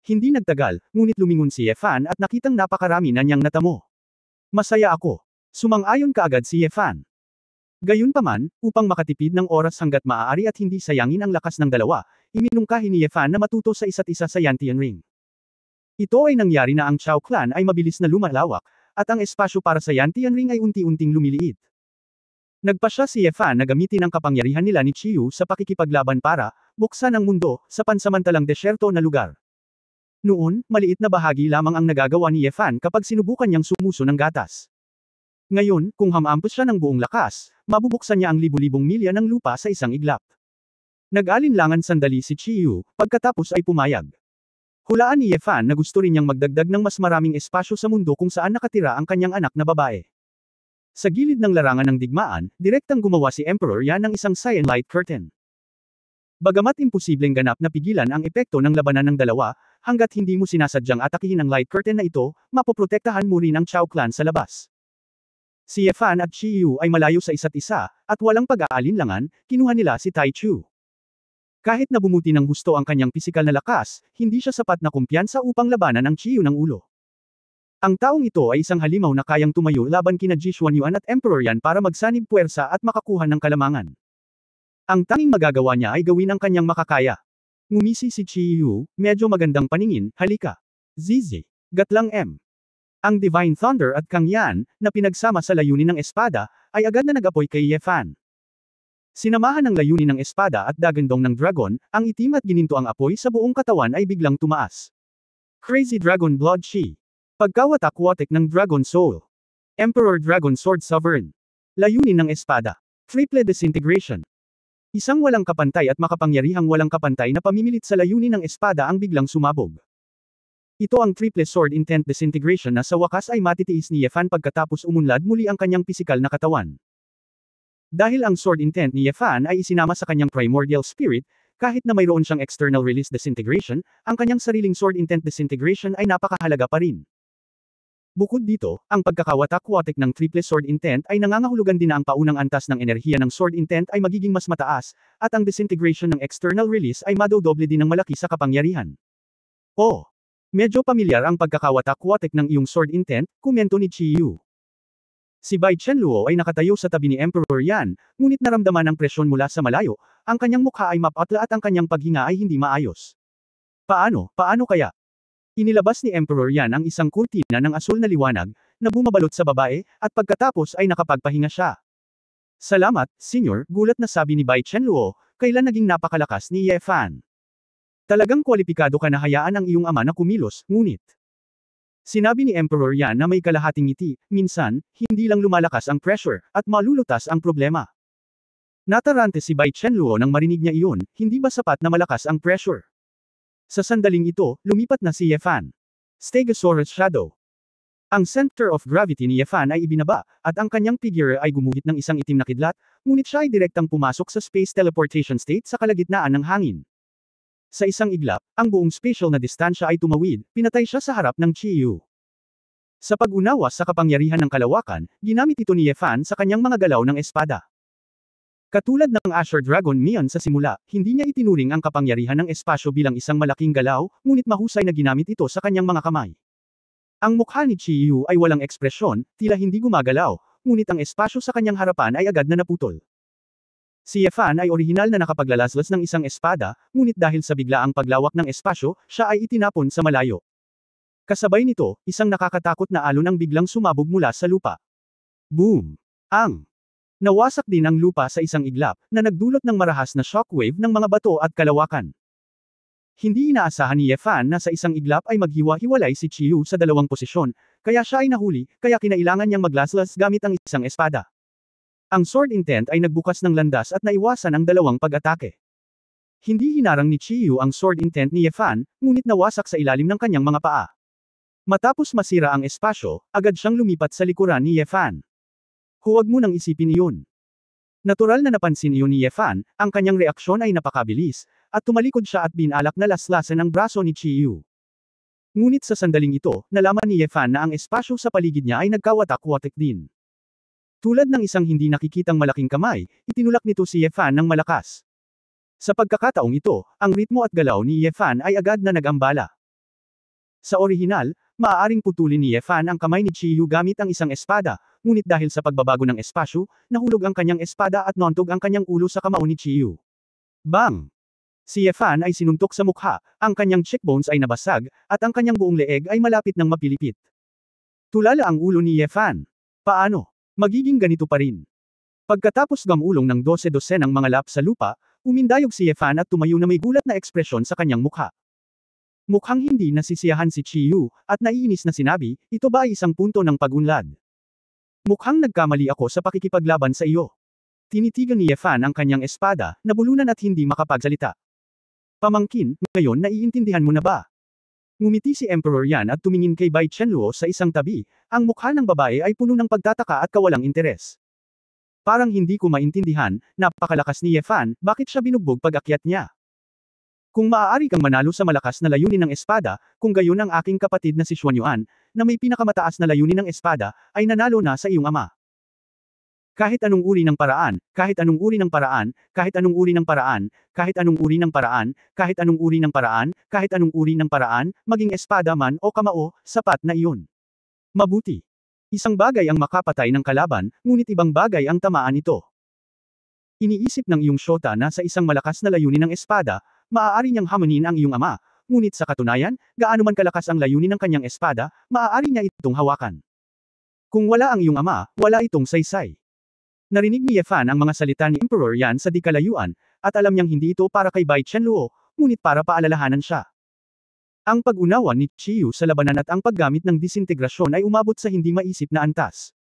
Hindi nagtagal, ngunit lumingon si Ye Fan at nakitang napakarami na niyang natamo. Masaya ako. Sumang-ayon kaagad si Ye Fan. Gayunpaman, upang makatipid ng oras hanggat maaari at hindi sayangin ang lakas ng dalawa, iminungkahi ni Ye Fan na matuto sa isa't isa sa Yantian Ring. Ito ay nangyari na ang Chao Clan ay mabilis na lumalawak, at ang espasyo para sa Yantian Ring ay unti-unting lumiliit. Nagpasya si Ye Fan na gamitin ang kapangyarihan nila ni Chiyu sa pakikipaglaban para buksan ang mundo sa pansamantalang desyerto na lugar. Noon, maliit na bahagi lamang ang nagagawa ni Ye Fan kapag sinubukan niyang sumuso ng gatas. Ngayon, kung hamampos siya ng buong lakas, mabubuksan niya ang libu-libong milya ng lupa sa isang iglap. Nag-alinlangan sandali si Chiyu, pagkatapos ay pumayag. Hulaan ni Ye Fan na gusto rin niyang magdagdag ng mas maraming espasyo sa mundo kung saan nakatira ang kanyang anak na babae. Sa gilid ng larangan ng digmaan, direktang gumawa si Emperor Yan ng isang cyan light curtain. Bagamat imposibleng ganap na pigilan ang epekto ng labanan ng dalawa, hanggat hindi mo sinasadyang atakihin ang light curtain na ito, mapoprotektahan mo rin ang Chao Clan sa labas. Si Ye Fan at Chiyu ay malayo sa isa't isa, at walang pag-aalinlangan, kinuha nila si Tai Chu. Kahit na bumuti ng husto ang kanyang pisikal na lakas, hindi siya sapat na kumpiyansa upang labanan ang Chiyu ng ulo. Ang taong ito ay isang halimaw na kayang tumayo laban kina Ji Xuanyuan at Emperor Yan para magsanib puwersa at makakuha ng kalamangan. Ang tanging magagawa niya ay gawin ang kanyang makakaya. Ngumisi si Chiyu, medyo magandang paningin, halika. Zizi. Gatlang M. Ang Divine Thunder at Kang Yan, na pinagsama sa layunin ng espada, ay agad na nag-apoy kay Ye Fan. Sinamahan ng layunin ng espada at dagandong ng dragon, ang itim at gininto ang apoy sa buong katawan ay biglang tumaas. Crazy Dragon Blood Chi. Pagkawatak-watek ng Dragon Soul. Emperor Dragon Sword Sovereign. Layunin ng espada. Triple Disintegration. Isang walang kapantay at makapangyarihang walang kapantay na pamimilit sa layunin ng espada ang biglang sumabog. Ito ang Triple Sword Intent Disintegration na sa wakas ay matitiis ni Ye Fan pagkatapos umunlad muli ang kanyang pisikal na katawan. Dahil ang Sword Intent ni Ye Fan ay isinama sa kanyang Primordial Spirit, kahit na mayroon siyang External Release Disintegration, ang kanyang sariling Sword Intent Disintegration ay napakahalaga pa rin. Bukod dito, ang pagkakawatak-watik ng Triple Sword Intent ay nangangahulugan din na ang paunang antas ng enerhiya ng Sword Intent ay magiging mas mataas, at ang disintegration ng external release ay madodoble din ng malaki sa kapangyarihan. Oh! Medyo pamilyar ang pagkakawatak-watik ng iyong Sword Intent, komento ni Chiyu. Si Bai Chenluo ay nakatayo sa tabi ni Emperor Yan, ngunit naramdaman ang presyon mula sa malayo, ang kanyang mukha ay mapatla at ang kanyang paghinga ay hindi maayos. Paano kaya? Inilabas ni Emperor Yan ang isang kurtina ng asul na liwanag, na bumabalot sa babae, at pagkatapos ay nakapagpahinga siya. Salamat, Senyor, gulat na sabi ni Bai Chenluo, kailan naging napakalakas ni Ye Fan. Talagang kwalipikado ka na hayaan ang iyong ama na kumilos, ngunit. Sinabi ni Emperor Yan na may kalahating ngiti, minsan, hindi lang lumalakas ang pressure, at malulutas ang problema. Natarante si Bai Chenluo nang marinig niya iyon, hindi ba sapat na malakas ang pressure? Sa sandaling ito, lumipat na si Ye Fan. Stegosaurus Shadow. Ang center of gravity ni Ye Fan ay ibinaba, at ang kanyang figure ay gumuhit ng isang itim na kidlat, ngunit siya ay direktang pumasok sa space teleportation state sa kalagitnaan ng hangin. Sa isang iglap, ang buong spatial na distansya ay tumawid, pinatay siya sa harap ng Chiyu. Sa pag-unawa sa kapangyarihan ng kalawakan, ginamit ito ni Ye Fan sa kanyang mga galaw ng espada. Katulad ng Asher Dragon Mian sa simula, hindi niya itinuring ang kapangyarihan ng espasyo bilang isang malaking galaw, ngunit mahusay na ginamit ito sa kanyang mga kamay. Ang mukha ni Chiyu ay walang ekspresyon, tila hindi gumagalaw, ngunit ang espasyo sa kanyang harapan ay agad na naputol. Si Ye Fan ay orihinal na nakapaglalaslas ng isang espada, ngunit dahil sa biglaang paglawak ng espasyo, siya ay itinapon sa malayo. Kasabay nito, isang nakakatakot na alon ang biglang sumabog mula sa lupa. Boom! Nawasak din ang lupa sa isang iglap, na nagdulot ng marahas na shockwave ng mga bato at kalawakan. Hindi inaasahan ni Ye Fan na sa isang iglap ay maghiwa-hiwalay si Chiyu sa dalawang posisyon, kaya siya ay nahuli, kaya kinailangan niyang maglaslas gamit ang isang espada. Ang sword intent ay nagbukas ng landas at naiwasan ang dalawang pag-atake. Hindi hinarang ni Chiyu ang sword intent ni Ye Fan, ngunit nawasak sa ilalim ng kanyang mga paa. Matapos masira ang espasyo, agad siyang lumipat sa likuran ni Ye Fan. Huwag mo nang isipin iyon. Natural na napansin iyon ni Ye Fan, ang kanyang reaksyon ay napakabilis, at tumalikod siya at binalak na laslasan ang braso ni Chiyu. Ngunit sa sandaling ito, nalaman ni Ye Fan na ang espasyo sa paligid niya ay nagkawatak-watak din. Tulad ng isang hindi nakikitang malaking kamay, itinulak nito si Ye Fan ng malakas. Sa pagkakataong ito, ang ritmo at galaw ni Ye Fan ay agad na nag-ambala. Sa orihinal, maaaring putulin ni Ye Fan ang kamay ni Chiyu gamit ang isang espada, ngunit dahil sa pagbabago ng espasyo, nahulog ang kanyang espada at nauntog ang kanyang ulo sa kamao ni Chiyu. Bang! Si Ye Fan ay sinuntok sa mukha, ang kanyang cheekbones ay nabasag, at ang kanyang buong leeg ay malapit ng mapilipit. Tulala ang ulo ni Ye Fan. Paano? Magiging ganito pa rin. Pagkatapos gamulong ng 12 ng mga lap sa lupa, umindayog si Ye Fan at tumayo na may gulat na ekspresyon sa kanyang mukha. Mukhang hindi nasisiyahan si Chiyu, at naiinis na sinabi, ito ba ay isang punto ng pag-unlad? Mukhang nagkamali ako sa pakikipaglaban sa iyo. Tinitigan ni Ye Fan ang kanyang espada, nabulunan at hindi makapagsalita. Pamangkin, ngayon naiintindihan mo na ba? Ngumiti si Emperor Yan at tumingin kay Bai Chenluo sa isang tabi, ang mukha ng babae ay puno ng pagtataka at kawalang interes. Parang hindi ko maintindihan, napakalakas ni Ye Fan, bakit siya binugbog pag-akyat niya? Kung maaari kang manalo sa malakas na layunin ng espada, kung gayon ang aking kapatid na si Xuanyuan, na may pinakamataas na layunin ng espada, ay nanalo na sa iyong ama. Kahit anong uri ng paraan, kahit anong uri ng paraan, kahit anong uri ng paraan, kahit anong uri ng paraan, kahit anong uri ng paraan, kahit anong uri ng paraan, maging espada man o kamao, sapat na iyon. Mabuti. Isang bagay ang makapatay ng kalaban, ngunit ibang bagay ang tamaan ito. Iniisip ng iyong syota na sa isang malakas na layunin ng espada, maaari niyang hamunin ang iyong ama, ngunit sa katunayan, gaano man kalakas ang layunin ng kanyang espada, maaari niya itong hawakan. Kung wala ang iyong ama, wala itong saysay. Narinig ni Ye Fan ang mga salita ni Emperor Yan sa di kalayuan, at alam niyang hindi ito para kay Bai Chenluo, ngunit para paalalahanan siya. Ang pag-unawa ni Chiyu sa labanan at ang paggamit ng disintegrasyon ay umabot sa hindi maisip na antas.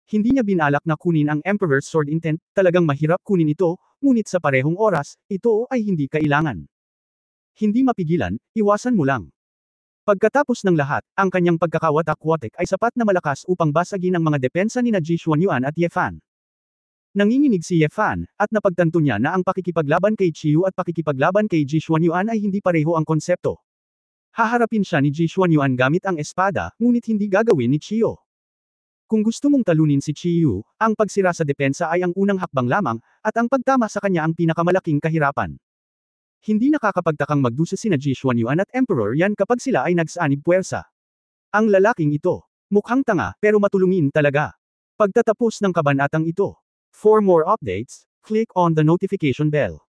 Hindi niya binalak na kunin ang Emperor's Sword Intent, talagang mahirap kunin ito, ngunit sa parehong oras, ito ay hindi kailangan. Hindi mapigilan, iwasan mo lang. Pagkatapos ng lahat, ang kanyang pagkakawatak-watak ay sapat na malakas upang basagin ang mga depensa ni Ji Xuanyuan at Ye Fan. Nanginginig si Ye Fan, at napagtanto niya na ang pakikipaglaban kay Chiyu at pakikipaglaban kay Ji Xuanyuan ay hindi pareho ang konsepto. Haharapin siya ni Ji Xuanyuan gamit ang espada, ngunit hindi gagawin ni Chiyu. Kung gusto mong talunin si Chiyu, ang pagsira sa depensa ay ang unang hakbang lamang, at ang pagtama sa kanya ang pinakamalaking kahirapan. Hindi nakakapagtakang magdusa sina Ji Xuanyuan at Emperor Yan kapag sila ay nagsaanib puwersa. Ang lalaking ito, mukhang tanga, pero matulungin talaga. Pagtatapos ng kabanatang ito. For more updates, click on the notification bell.